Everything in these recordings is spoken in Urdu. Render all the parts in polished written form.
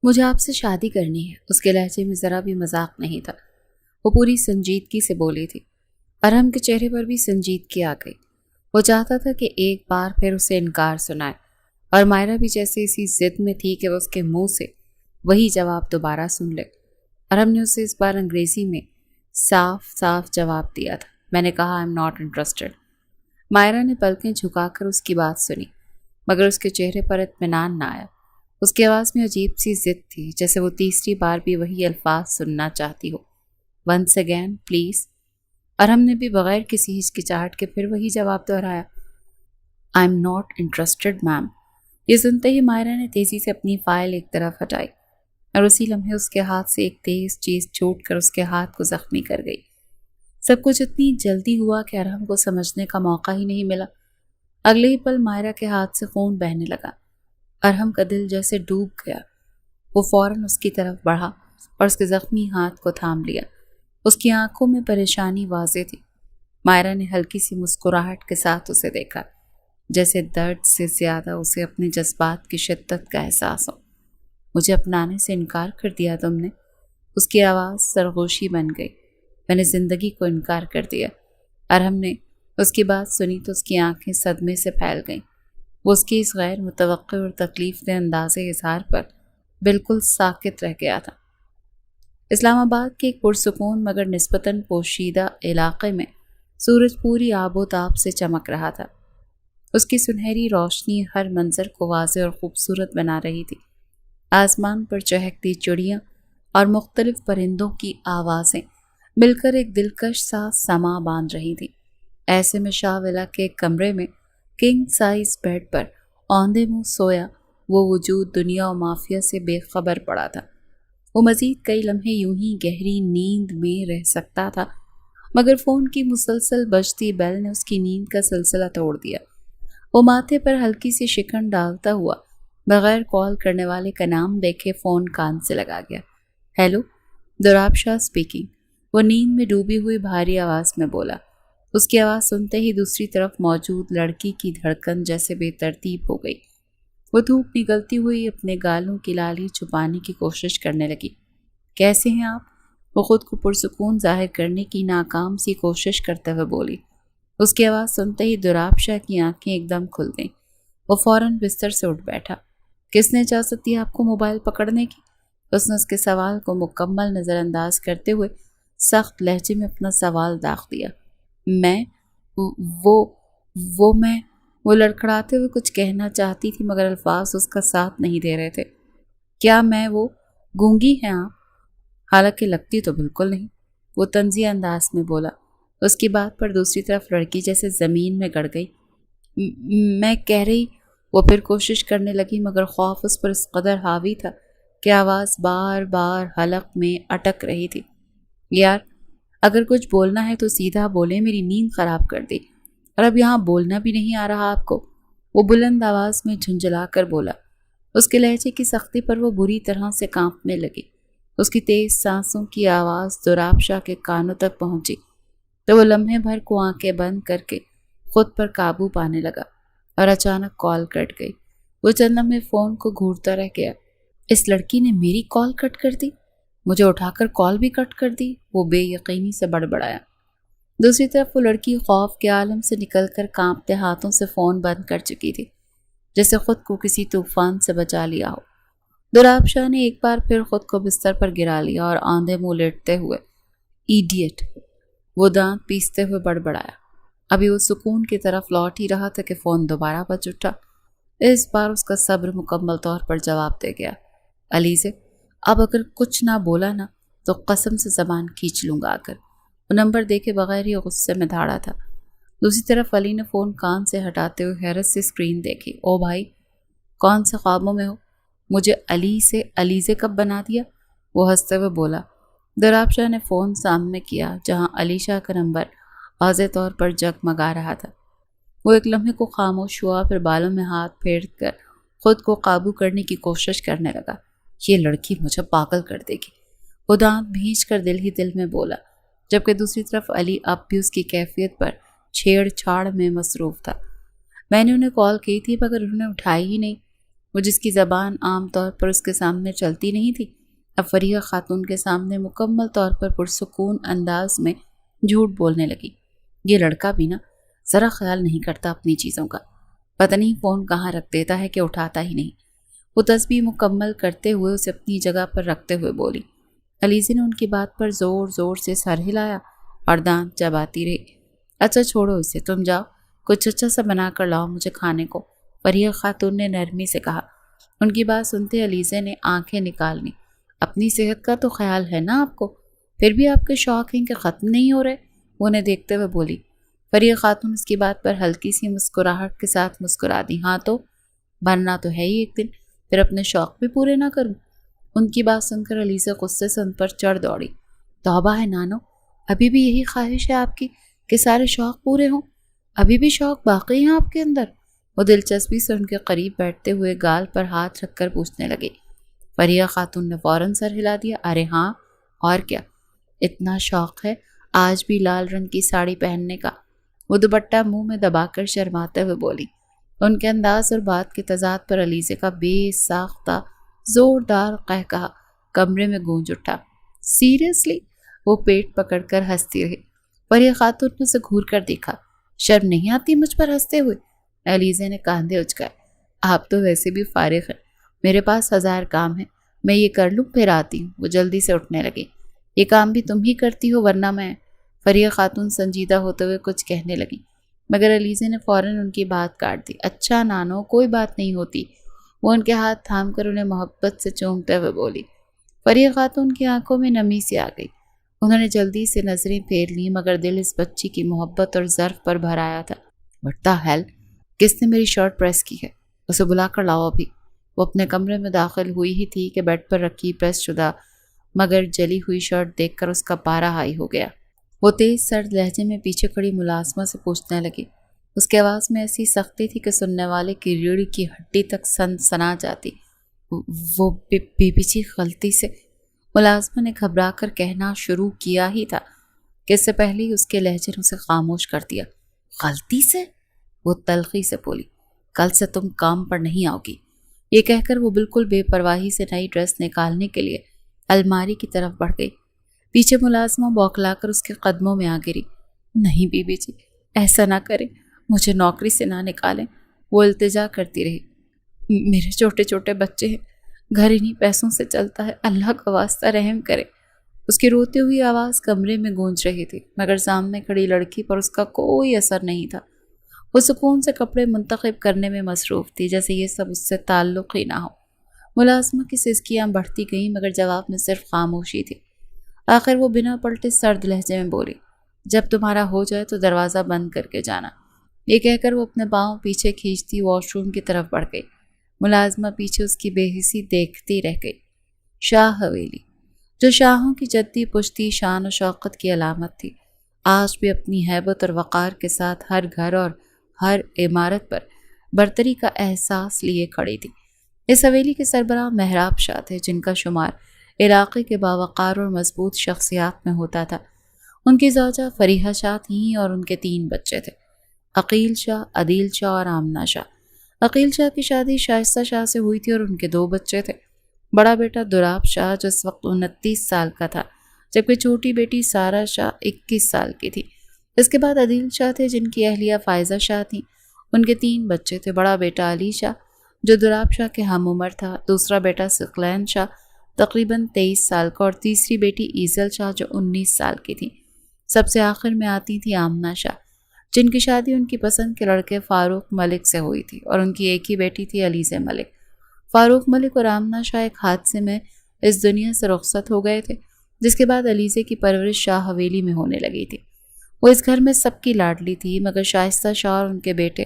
مجھے آپ سے شادی کرنی ہے۔ اس کے لہجے میں ذرا بھی مذاق نہیں تھا، وہ پوری سنجیدگی سے بولی تھی۔ ارحم کے چہرے پر بھی سنجیدگی آ گئی۔ وہ چاہتا تھا کہ ایک بار پھر اسے انکار سنائے، اور مائرہ بھی جیسے اسی ضد میں تھی کہ وہ اس کے منہ سے وہی جواب دوبارہ سن لے۔ ارحم نے اسے اس بار انگریزی میں صاف صاف جواب دیا تھا، میں نے کہا آئی ایم ناٹ انٹرسٹڈ۔ مائرہ نے پلکیں جھکا کر اس کی بات سنی، مگر اس کے چہرے پر اطمینان نہ آیا۔ اس کی آواز میں عجیب سی ضد تھی، جیسے وہ تیسری بار بھی وہی الفاظ سننا چاہتی ہو۔ Once again please. ارحم نے بھی بغیر کسی ہچکچاہٹ کے پھر وہی جواب دہرایا، I am not interested ma'am. یہ سنتے ہی مائرہ نے تیزی سے اپنی فائل ایک طرف ہٹائی، اور اسی لمحے اس کے ہاتھ سے ایک تیز چیز چھوٹ کر اس کے ہاتھ کو زخمی کر گئی۔ سب کچھ اتنی جلدی ہوا کہ ارحم کو سمجھنے کا موقع ہی نہیں ملا۔ اگلے ہی پل مائرہ کے ہاتھ سے خون بہنے لگا۔ ارحم کا دل جیسے ڈوب گیا۔ وہ فوراً اس کی طرف بڑھا اور اس کے زخمی ہاتھ کو تھام لیا۔ اس کی آنکھوں میں پریشانی واضح تھی۔ مائرہ نے ہلکی سی مسکراہٹ کے ساتھ اسے دیکھا، جیسے درد سے زیادہ اسے اپنے جذبات کی شدت کا احساس ہو۔ مجھے اپنانے سے انکار کر دیا تم نے؟ اس کی آواز سرگوشی بن گئی۔ میں نے زندگی کو انکار کر دیا۔ ارحم نے اس کی بات سنی تو اس کی آنکھیں صدمے سے پھیل گئیں۔ وہ اس کی اس غیر متوقع اور تکلیف دہ انداز اظہار پر بالکل ساکت رہ گیا تھا۔ اسلام آباد کے ایک پرسکون مگر نسبتاً پوشیدہ علاقے میں سورج پوری آب و تاب سے چمک رہا تھا۔ اس کی سنہری روشنی ہر منظر کو واضح اور خوبصورت بنا رہی تھی۔ آسمان پر چہکتی چڑیاں اور مختلف پرندوں کی آوازیں مل کر ایک دلکش سا سما باندھ رہی تھیں۔ ایسے میں شاہ ولا کے ایک کمرے میں کنگ سائز بیڈ پر اوندھے منہ سویا وہ وجود دنیا و مافیا سے بے خبر پڑا تھا۔ وہ مزید کئی لمحے یوں ہی گہری نیند میں رہ سکتا تھا، مگر فون کی مسلسل بجتی بیل نے اس کی نیند کا سلسلہ توڑ دیا۔ وہ ماتھے پر ہلکی سی شکن ڈالتا ہوا بغیر کال کرنے والے کا نام دیکھے فون کان سے لگا گیا۔ ہیلو، دوراب شاہ اسپیکنگ۔ وہ نیند میں ڈوبی ہوئی بھاری آواز میں بولا۔ اس کی آواز سنتے ہی دوسری طرف موجود لڑکی کی دھڑکن جیسے بے ترتیب ہو گئی۔ وہ دھوپ نگلتی ہوئی اپنے گالوں کی لالی چھپانے کی کوشش کرنے لگی۔ کیسے ہیں آپ؟ وہ خود کو پرسکون ظاہر کرنے کی ناکام سی کوشش کرتے ہوئے بولی۔ اس کی آواز سنتے ہی دوراب شاہ کی آنکھیں ایک دم کھل گئیں۔ وہ فوراً بستر سے اٹھ بیٹھا۔ کس نے اجازت دی آپ کو موبائل پکڑنے کی؟ اس نے اس کے سوال کو مکمل نظر انداز کرتے ہوئے سخت لہجے میں اپنا سوال داغ دیا۔ میں وہ لڑکھڑاتے ہوئے کچھ کہنا چاہتی تھی، مگر الفاظ اس کا ساتھ نہیں دے رہے تھے۔ کیا میں وہ گونگی ہیں آپ؟ حالانکہ لگتی تو بالکل نہیں، وہ طنزیہ انداز میں بولا۔ اس کی بات پر دوسری طرف لڑکی جیسے زمین میں گڑ گئی۔ میں کہہ رہی، وہ پھر کوشش کرنے لگی، مگر خوف اس پر اس قدر حاوی تھا کہ آواز بار بار حلق میں اٹک رہی تھی۔ یار، اگر کچھ بولنا ہے تو سیدھا بولے، میری نیند خراب کر دی، اور اب یہاں بولنا بھی نہیں آ رہا آپ کو، وہ بلند آواز میں جھنجھلا کر بولا۔ اس کے لہجے کی سختی پر وہ بری طرح سے کانپنے لگی۔ اس کی تیز سانسوں کی آواز دوراب شاہ کے کانوں تک پہنچی تو وہ لمحے بھر کو آنکھیں بند کر کے خود پر قابو پانے لگا، اور اچانک کال کٹ گئی۔ وہ چند لمحے فون کو گھورتا رہ گیا۔ اس لڑکی نے میری کال کٹ کر دی، مجھے اٹھا کر کال بھی کٹ کر دی، وہ بے یقینی سے بڑبڑایا۔ دوسری طرف وہ لڑکی خوف کے عالم سے نکل کر کانپتے ہاتھوں سے فون بند کر چکی تھی، جیسے خود کو کسی طوفان سے بچا لیا ہو۔ دوراب شاہ نے ایک بار پھر خود کو بستر پر گرا لیا اور آندھے منہ لیٹتے ہوئے، ایڈیٹ، وہ دانت پیستے ہوئے بڑبڑایا۔ ابھی وہ سکون کی طرف لوٹ ہی رہا تھا کہ فون دوبارہ بج اٹھا۔ اس بار اس کا صبر مکمل طور پر جواب دے گیا۔ علیزے، اب اگر کچھ نہ بولا نا تو قسم سے زبان کھینچ لوں گا آ کر۔ وہ نمبر دیکھے بغیر ہی غصے میں دھاڑا تھا۔ دوسری طرف علی نے فون کان سے ہٹاتے ہوئے حیرت سے اسکرین دیکھی۔ او بھائی، کون سے خوابوں میں ہو؟ مجھے علی سے علیزے کب بنا دیا؟ وہ ہنستے ہوئے بولا۔ دوراب شاہ نے فون سامنے کیا جہاں علی شاہ کا نمبر واضح طور پر جگمگا رہا تھا۔ وہ ایک لمحے کو خاموش ہوا، پھر بالوں میں ہاتھ پھیر کر خود کو قابو کرنے کی کوشش کرنے لگا۔ یہ لڑکی مجھے پاگل کر دے گی، وہ دانت بھینچ کر دل ہی دل میں بولا، جبکہ دوسری طرف علی اب بھی اس کی کیفیت پر چھیڑ چھاڑ میں مصروف تھا۔ میں نے انہیں کال کی تھی مگر انہوں نے اٹھائی ہی نہیں۔ وہ جس کی زبان عام طور پر اس کے سامنے چلتی نہیں تھی، اب فریحہ خاتون کے سامنے مکمل طور پر پرسکون انداز میں جھوٹ بولنے لگی۔ یہ لڑکا بھی نا ذرا خیال نہیں کرتا اپنی چیزوں کا، پتہ نہیں فون کہاں رکھ دیتا ہے کہ اٹھاتا ہی نہیں۔ وہ تسبیح مکمل کرتے ہوئے اسے اپنی جگہ پر رکھتے ہوئے بولی۔ علیزی نے ان کی بات پر زور زور سے سر ہلایا اور دانت چباتی رہی۔ اچھا چھوڑو اسے، تم جاؤ کچھ اچھا سا بنا کر لاؤ مجھے کھانے کو، فریحہ خاتون نے نرمی سے کہا۔ ان کی بات سنتے علیزے نے آنکھیں نکال لیں۔ اپنی صحت کا تو خیال ہے نا آپ کو، پھر بھی آپ کے شوق ہیں کہ ختم نہیں ہو رہے، وہ انہیں دیکھتے ہوئے بولی۔ فریحہ خاتون اس کی بات پر ہلکی سی مسکراہٹ کے ساتھ مسکرا دی۔ ہاں تو بننا تو ہے ہی ایک دن، پھر اپنے شوق بھی پورے نہ کروں؟ ان کی بات سن کر علیزہ غصے سے ان پر چڑھ دوڑی۔ توبہ ہے نانو، ابھی بھی یہی خواہش ہے آپ کی کہ سارے شوق پورے ہوں؟ ابھی بھی شوق باقی ہیں آپ کے اندر؟ وہ دلچسپی سے ان کے قریب بیٹھتے ہوئے گال پر ہاتھ رکھ کر پوچھنے لگے۔ فریحہ خاتون نے فوراً سر ہلا دیا۔ ارے ہاں، اور کیا، اتنا شوق ہے آج بھی لال رنگ کی ساڑی پہننے کا، وہ دوپٹہ منہ میں دبا کر شرماتے ہوئے بولی۔ ان کے انداز اور بات کے تضاد پر علیزے کا بے ساختہ زوردار قہقہا کمرے میں گونج اٹھا۔ سیریسلی؟ وہ پیٹ پکڑ کر ہنستی رہی۔ فریحہ خاتون نے اسے گھور کر دیکھا۔ شرم نہیں آتی مجھ پر ہنستے ہوئے؟ علیزے نے کاندھے اچکائے۔ آپ تو ویسے بھی فارغ ہیں، میرے پاس 1000 کام ہیں، میں یہ کر لوں پھر آتی ہوں۔ وہ جلدی سے اٹھنے لگی۔ یہ کام بھی تم ہی کرتی ہو ورنہ میں؟ فریحہ خاتون سنجیدہ ہوتے ہوئے کچھ کہنے لگی، مگر علیزے نے فوراً ان کی بات کاٹ دی۔ اچھا نانو، کوئی بات نہیں ہوتی، وہ ان کے ہاتھ تھام کر انہیں محبت سے چومتے ہوئے بولی۔ فریحہ خاتون کی آنکھوں میں نمی سی آ گئی۔ انہوں نے جلدی سے نظریں پھیر لیں، مگر دل اس بچی کی محبت اور ظرف پر بھر آیا تھا۔ وٹ دی ہیل، کس نے میری شرٹ پریس کی ہے؟ اسے بلا کر لاؤ ابھی۔ وہ اپنے کمرے میں داخل ہوئی ہی تھی کہ بیڈ پر رکھی پریس شدہ مگر جلی ہوئی شرٹ دیکھ کر اس کا پارا ہائی ہو گیا۔ وہ تیز سرد لہجے میں پیچھے کھڑی ملازمہ سے پوچھنے لگی۔ اس کے آواز میں ایسی سختی تھی کہ سننے والے کی ریڑھ کی ہڈی تک سنا جاتی۔ وہ بی بی جی غلطی سے، ملازمہ نے گھبرا کر کہنا شروع کیا ہی تھا کہ اس سے پہلے ہی اس کے لہجے نے اسے خاموش کر دیا۔ غلطی سے؟ وہ تلخی سے بولی۔ کل سے تم کام پر نہیں آؤ گی۔ یہ کہہ کر وہ بالکل بے پرواہی سے نئی ڈریس نکالنے کے لیے الماری کی طرف بڑھ گئی۔ پیچھے ملازمہ بوکھلا کر اس کے قدموں میں آ گری۔ نہیں بی بی جی، ایسا نہ کریں، مجھے نوکری سے نہ نکالیں، وہ التجا کرتی رہی۔ میرے چھوٹے چھوٹے بچے ہیں، گھر انہی پیسوں سے چلتا ہے، اللہ کا واسطہ رحم کرے۔ اس کی روتی ہوئی آواز کمرے میں گونج رہی تھی، مگر سامنے کھڑی لڑکی پر اس کا کوئی اثر نہیں تھا۔ وہ سکون سے کپڑے منتخب کرنے میں مصروف تھی، جیسے یہ سب اس سے تعلق ہی نہ ہو۔ ملازمہ کی سسکیاں بڑھتی گئیں، مگر جواب میں صرف خاموشی تھی۔ آخر وہ بنا پلٹے سرد لہجے میں بولی، جب تمہارا ہو جائے تو دروازہ بند کر کے جانا۔ یہ کہہ کر وہ اپنے پاؤں پیچھے کھینچتی واش روم کی طرف بڑھ گئی۔ ملازمہ پیچھے اس کی بے حسی دیکھتی رہ گئی۔ شاہ حویلی، جو شاہوں کی جدی پشتی شان و شوقت کی علامت تھی، آج بھی اپنی ہیبت اور وقار کے ساتھ ہر گھر اور ہر عمارت پر برتری کا احساس لیے کھڑی تھی۔ اس حویلی کے سربراہ مہراب شاہ تھے، جن کا شمار علاقے کے باوقار اور مضبوط شخصیات میں ہوتا تھا۔ ان کی زوجہ فریحہ شاہ تھیں اور ان کے 3 بچے تھے، عقیل شاہ، عدیل شاہ اور آمنہ شاہ۔ عقیل شاہ کی شادی شائستہ شاہ سے ہوئی تھی اور ان کے 2 بچے تھے، بڑا بیٹا دراب شاہ جو اس وقت 29 سال کا تھا، جبکہ چھوٹی بیٹی سارا شاہ 21 سال کی تھی۔ اس کے بعد عدیل شاہ تھے، جن کی اہلیہ فائزہ شاہ تھیں۔ ان کے 3 بچے تھے، بڑا بیٹا علی شاہ جو دراب شاہ کے ہم عمر تھا، دوسرا بیٹا ثقلین شاہ تقریباً 23 سال کا، اور تیسری بیٹی ایزل شاہ جو 19 سال کی تھی۔ سب سے آخر میں آتی تھی آمنہ شاہ، جن کی شادی ان کی پسند کے لڑکے فاروق ملک سے ہوئی تھی، اور ان کی ایک ہی بیٹی تھی علیزہ ملک۔ فاروق ملک اور آمنہ شاہ ایک حادثے میں اس دنیا سے رخصت ہو گئے تھے، جس کے بعد علیزہ کی پرورش شاہ حویلی میں ہونے لگی تھی۔ وہ اس گھر میں سب کی لاڈلی تھی، مگر شائستہ شاہ اور ان کے بیٹے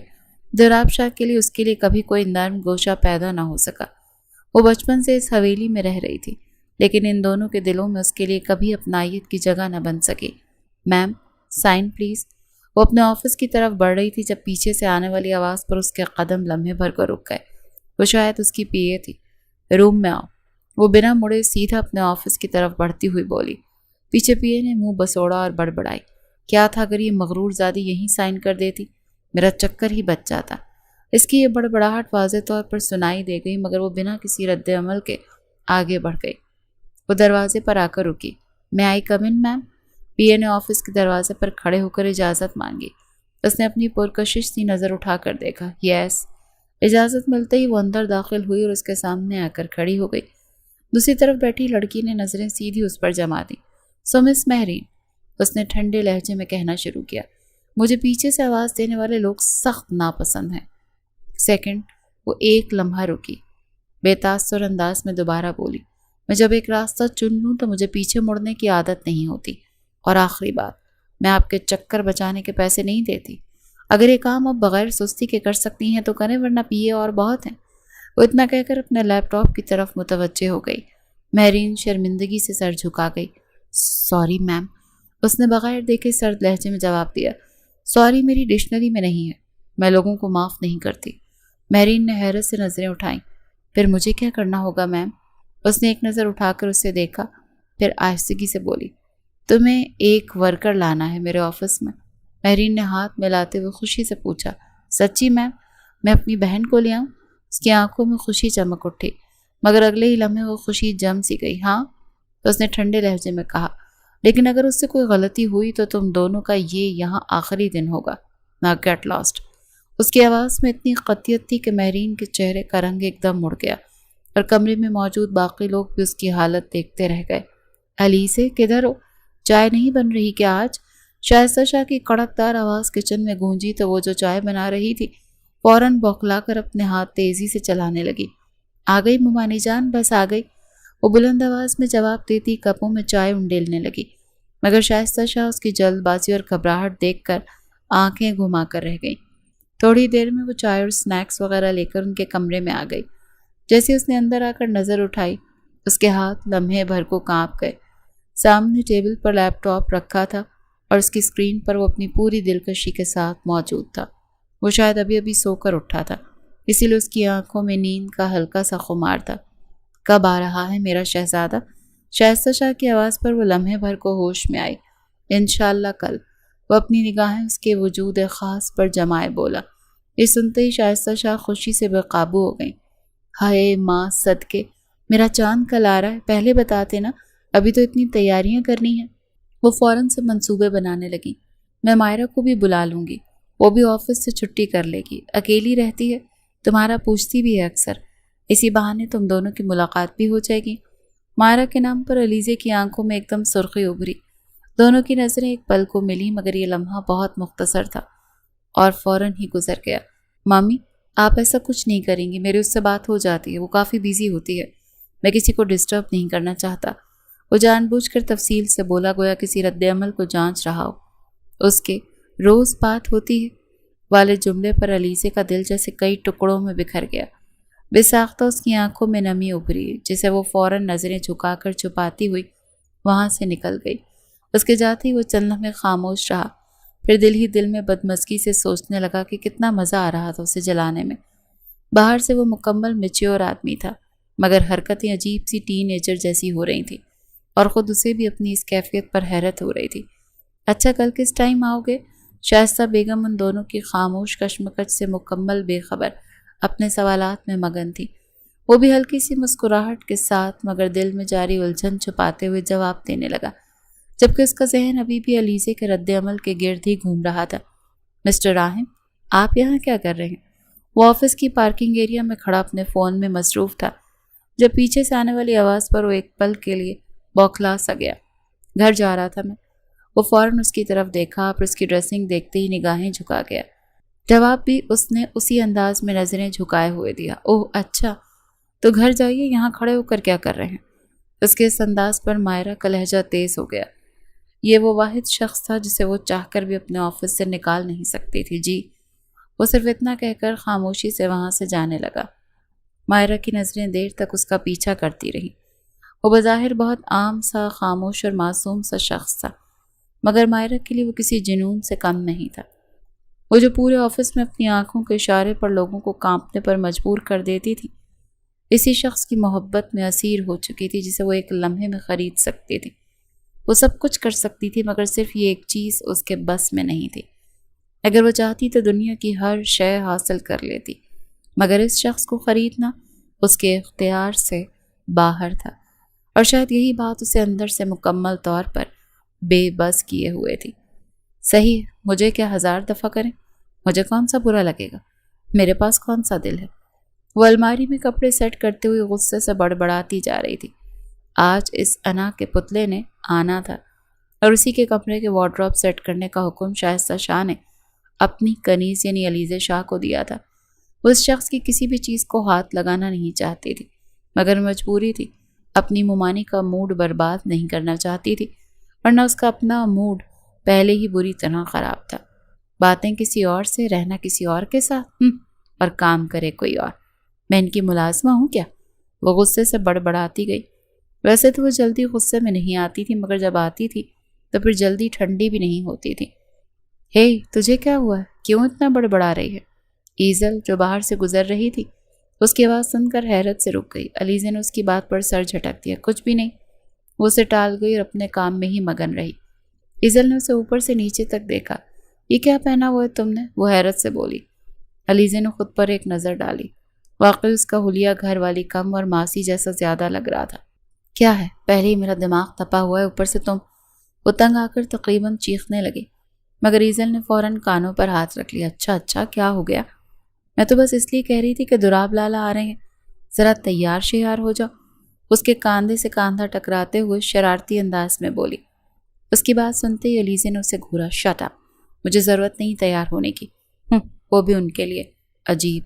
دراب شاہ کے لیے اس کے لیے کبھی کوئی نرم گوشہ پیدا نہ ہو سکا۔ وہ بچپن سے اس حویلی میں رہ رہی تھی، لیکن ان دونوں کے دلوں میں اس کے لیے کبھی اپنائیت کی جگہ نہ بن سکی۔ میم، سائن پلیز۔ وہ اپنے آفس کی طرف بڑھ رہی تھی جب پیچھے سے آنے والی آواز پر اس کے قدم لمحے بھر کر رک گئے۔ وہ شاید اس کی پی اے تھی۔ روم میں آؤ، وہ بنا مڑے سیدھا اپنے آفس کی طرف بڑھتی ہوئی بولی۔ پیچھے پی اے نے منہ بسوڑا اور بڑبڑائی، کیا تھا اگر یہ مغرور زادی یہیں سائن کر دیتی، میرا چکر ہی بچ جاتا۔ اس کی یہ بڑبڑاہٹ واضح طور پر سنائی دے گئی، مگر وہ بنا کسی رد عمل کے آگے بڑھ گئی۔ وہ دروازے پر آ کر رکی۔ میں آئی کم ان میم؟ پی اے نے آفس کے دروازے پر کھڑے ہو کر اجازت مانگی۔ اس نے اپنی پرکشش سی نظر اٹھا کر دیکھا۔ یس۔ اجازت ملتے ہی وہ اندر داخل ہوئی اور اس کے سامنے آ کر کھڑی ہو گئی۔ دوسری طرف بیٹھی لڑکی نے نظریں سیدھی اس پر جما دی۔ سو مس مہرین، اس نے ٹھنڈے لہجے میں کہنا شروع کیا، مجھے پیچھے سے آواز دینے والے لوگ سخت ناپسند ہیں۔ سیکنڈ، وہ ایک لمحہ رکی، بے تاثر انداز میں دوبارہ بولی، میں جب ایک راستہ چن لوں تو مجھے پیچھے مڑنے کی عادت نہیں ہوتی، اور آخری بات، میں آپ کے چکر بچانے کے پیسے نہیں دیتی۔ اگر یہ کام آپ بغیر سستی کے کر سکتی ہیں تو کریں، ورنہ پیے اور بہت ہیں۔ وہ اتنا کہہ کر اپنے لیپ ٹاپ کی طرف متوجہ ہو گئی۔ مہرین شرمندگی سے سر جھکا گئی۔ سوری میم، اس نے بغیر دیکھے سرد لہجے میں جواب دیا۔ سوری میری ڈکشنری میں نہیں ہے، میں لوگوں کو معاف نہیں کرتی۔ مہرین نے حیرت سے نظریں اٹھائیں۔ پھر مجھے کیا کرنا ہوگا میم؟ اس نے ایک نظر اٹھا کر اسے دیکھا، پھر آہستگی سے بولی، تمہیں ایک ورکر لانا ہے میرے آفس میں۔ مہرین نے ہاتھ ملاتے ہوئے خوشی سے پوچھا، سچی میم؟ میں اپنی بہن کو لے آؤں؟ اس کی آنکھوں میں خوشی چمک اٹھی، مگر اگلے ہی لمحے وہ خوشی جم سی گئی۔ ہاں، تو اس نے ٹھنڈے لہجے میں کہا، لیکن اگر اس سے کوئی غلطی ہوئی تو تم دونوں کا یہ یہاں آخری دن ہوگا۔ نا گیٹ لاسٹ۔ اس کی آواز میں اتنی قطعیت تھی کہ مہرین کے چہرے کا رنگ ایک دم مڑ گیا، اور کمرے میں موجود باقی لوگ بھی اس کی حالت دیکھتے رہ گئے۔ الیسے، کدھر ہو؟ چائے نہیں بن رہی کیا آج؟ شائستہ شاہ کی کڑکدار آواز کچن میں گونجی تو وہ جو چائے بنا رہی تھی فوراً بوکھلا کر اپنے ہاتھ تیزی سے چلانے لگی۔ آ گئی ممانی جان، بس آ گئی، وہ بلند آواز میں جواب دیتی کپوں میں چائے انڈیلنے لگی، مگر شائستہ شاہ اس کی جلد بازی اور گھبراہٹ دیکھ کر آنکھیں گھما کر رہ گئیں۔ تھوڑی دیر میں وہ چائے اور سنیکس وغیرہ لے کر ان کے کمرے میں آ گئی۔ جیسے اس نے اندر آ کر نظر اٹھائی، اس کے ہاتھ لمحے بھر کو کانپ گئے۔ سامنے ٹیبل پر لیپ ٹاپ رکھا تھا اور اس کی اسکرین پر وہ اپنی پوری دلکشی کے ساتھ موجود تھا۔ وہ شاید ابھی ابھی سو کر اٹھا تھا، اسی لیے اس کی آنکھوں میں نیند کا ہلکا سا خمار تھا۔ کب آ رہا ہے میرا شہزادہ؟ شائستہ شاہ کی آواز پر وہ لمحے بھر کو ہوش میں آئی۔ انشاءاللہ کل۔ وہ اپنی نگاہیں اس کے وجود خاص پر جمائے بولا۔ یہ سنتے ہی شائستہ شاہ خوشی سے بے قابو ہو گئیں۔ ہائے ماں صدقے، میرا چاند کل آ رہا ہے، پہلے بتاتے نا، ابھی تو اتنی تیاریاں کرنی ہیں۔ وہ فوراً سے منصوبے بنانے لگی۔ میں مائرہ کو بھی بلا لوں گی، وہ بھی آفس سے چھٹی کر لے گی، اکیلی رہتی ہے، تمہارا پوچھتی بھی ہے اکثر، اسی بہانے تم دونوں کی ملاقات بھی ہو جائے گی۔ مائرہ کے نام پر الیزے کی آنکھوں میں ایک دم سرخی ابھری۔ دونوں کی نظریں ایک پل کو ملی، مگر یہ لمحہ بہت مختصر تھا اور فوراً ہی گزر گیا۔ مامی، آپ ایسا کچھ نہیں کریں گی، میری اس سے بات ہو جاتی ہے، وہ کافی بیزی ہوتی ہے، میں کسی کو ڈسٹرب نہیں کرنا چاہتا۔ وہ جان بوجھ کر تفصیل سے بولا، گویا کسی رد عمل کو جانچ رہا ہو۔ اس کے روز بات ہوتی ہے والے جملے پر الیزے کا دل جیسے کئی ٹکڑوں میں بکھر گیا۔ بے ساختہ اس کی آنکھوں میں نمی ابھری، جسے وہ فوراً نظریں جھکا کر چھپاتی ہوئی وہاں سے نکل گئی۔ اس کے جاتے ہی وہ چند لمحے خاموش رہا، پھر دل ہی دل میں بدمزگی سے سوچنے لگا کہ کتنا مزہ آ رہا تھا اسے جلانے میں۔ باہر سے وہ مکمل میچیور آدمی تھا، مگر حرکتیں عجیب سی ٹین ایجر جیسی ہو رہی تھیں، اور خود اسے بھی اپنی اس کیفیت پر حیرت ہو رہی تھی۔ اچھا، کل کس ٹائم آؤ گے؟ شائستہ بیگم ان دونوں کی خاموش کشمکش سے مکمل بے خبر اپنے سوالات میں مگن تھی۔ وہ بھی ہلکی سی مسکراہٹ کے ساتھ مگر دل میں جاری الجھن چھپاتے ہوئے جواب دینے لگا، جبکہ اس کا ذہن ابھی بھی الیزے کے رد عمل کے گرد ہی گھوم رہا تھا۔ مسٹر راہم، آپ یہاں کیا کر رہے ہیں؟ وہ آفس کی پارکنگ ایریا میں کھڑا اپنے فون میں مصروف تھا، جب پیچھے سے آنے والی آواز پر وہ ایک پل کے لیے بوکھلا سا گیا۔ گھر جا رہا تھا میں۔ وہ فوراً اس کی طرف دیکھا، پھر اس کی ڈریسنگ دیکھتے ہی نگاہیں جھکا گیا۔ جواب بھی اس نے اسی انداز میں نظریں جھکائے ہوئے دیا۔ اوہ اچھا، تو گھر جائیے، یہاں کھڑے ہو کر کیا کر رہے ہیں؟ اس کے اس انداز پر مائرہ کا لہجہ تیز ہو گیا۔ یہ وہ واحد شخص تھا جسے وہ چاہ کر بھی اپنے آفس سے نکال نہیں سکتی تھی۔ جی، وہ صرف اتنا کہہ کر خاموشی سے وہاں سے جانے لگا۔ مائرہ کی نظریں دیر تک اس کا پیچھا کرتی رہیں۔ وہ بظاہر بہت عام سا، خاموش اور معصوم سا شخص تھا، مگر مائرہ کے لیے وہ کسی جنون سے کم نہیں تھا۔ وہ جو پورے آفس میں اپنی آنکھوں کے اشارے پر لوگوں کو کانپنے پر مجبور کر دیتی تھی، اسی شخص کی محبت میں اسیر ہو چکی تھی جسے وہ ایک لمحے میں خرید سکتی تھی۔ وہ سب کچھ کر سکتی تھی، مگر صرف یہ ایک چیز اس کے بس میں نہیں تھی۔ اگر وہ چاہتی تو دنیا کی ہر شے حاصل کر لیتی، مگر اس شخص کو خریدنا اس کے اختیار سے باہر تھا، اور شاید یہی بات اسے اندر سے مکمل طور پر بے بس کیے ہوئے تھی۔ صحیح، مجھے کیا 1000 دفعہ کریں، مجھے کون سا برا لگے گا، میرے پاس کون سا دل ہے۔ وہ الماری میں کپڑے سیٹ کرتے ہوئے غصے سے بڑبڑاتی جا رہی تھی۔ آج اس انا کے پتلے نے آنا تھا، اور اسی کے کمرے کے وارڈروب سیٹ کرنے کا حکم شائستہ شاہ نے اپنی کنیز یعنی علیزے شاہ کو دیا تھا۔ وہ اس شخص کی کسی بھی چیز کو ہاتھ لگانا نہیں چاہتی تھی، مگر مجبوری تھی، اپنی ممانی کا موڈ برباد نہیں کرنا چاہتی تھی، ورنہ اس کا اپنا موڈ پہلے ہی بری طرح خراب تھا۔ باتیں کسی اور سے، رہنا کسی اور کے ساتھ، اور کام کرے کوئی اور۔ میں ان کی ملازمہ ہوں کیا؟ وہ غصے سے بڑبڑاتی گئی۔ ویسے تو وہ جلدی غصے میں نہیں آتی تھی، مگر جب آتی تھی تو پھر جلدی ٹھنڈی بھی نہیں ہوتی تھی۔ ہے، تجھے کیا ہوا ہے؟ کیوں اتنا بڑبڑا رہی ہے؟ ایزل جو باہر سے گزر رہی تھی اس کی آواز سن کر حیرت سے رک گئی۔ علیزے نے اس کی بات پر سر جھٹک دیا۔ کچھ بھی نہیں، وہ اسے ٹال گئی اور اپنے کام میں ہی مگن رہی۔ ایزل نے اسے اوپر سے نیچے تک دیکھا۔ یہ کیا پہنا ہوا ہے تم نے؟ وہ حیرت سے بولی۔ علیزے نے خود پر ایک نظر ڈالی۔ واقعی اس کا حلیہ گھر والی کم اور ماسی جیسا زیادہ لگ رہا تھا۔ کیا ہے؟ پہلے ہی میرا دماغ تپا ہوا ہے، اوپر سے تم۔ وہ تنگ آ کر تقریباً چیخنے لگی، مگر ایزل نے فوراً کانوں پر ہاتھ رکھ لیا۔ اچھا کیا ہو گیا؟ میں تو بس اس لیے کہہ رہی تھی کہ دراب لالا آ رہے ہیں، ذرا تیار شیار ہو جاؤ۔ اس کے کاندھے سے کاندھا ٹکراتے ہوئے شرارتی انداز میں بولی۔ اس کی بات سنتے ہی علیزے نے اسے گھورا۔ شٹ اپ، مجھے ضرورت نہیں تیار ہونے کی۔ وہ بھی ان کے لیے۔ عجیب،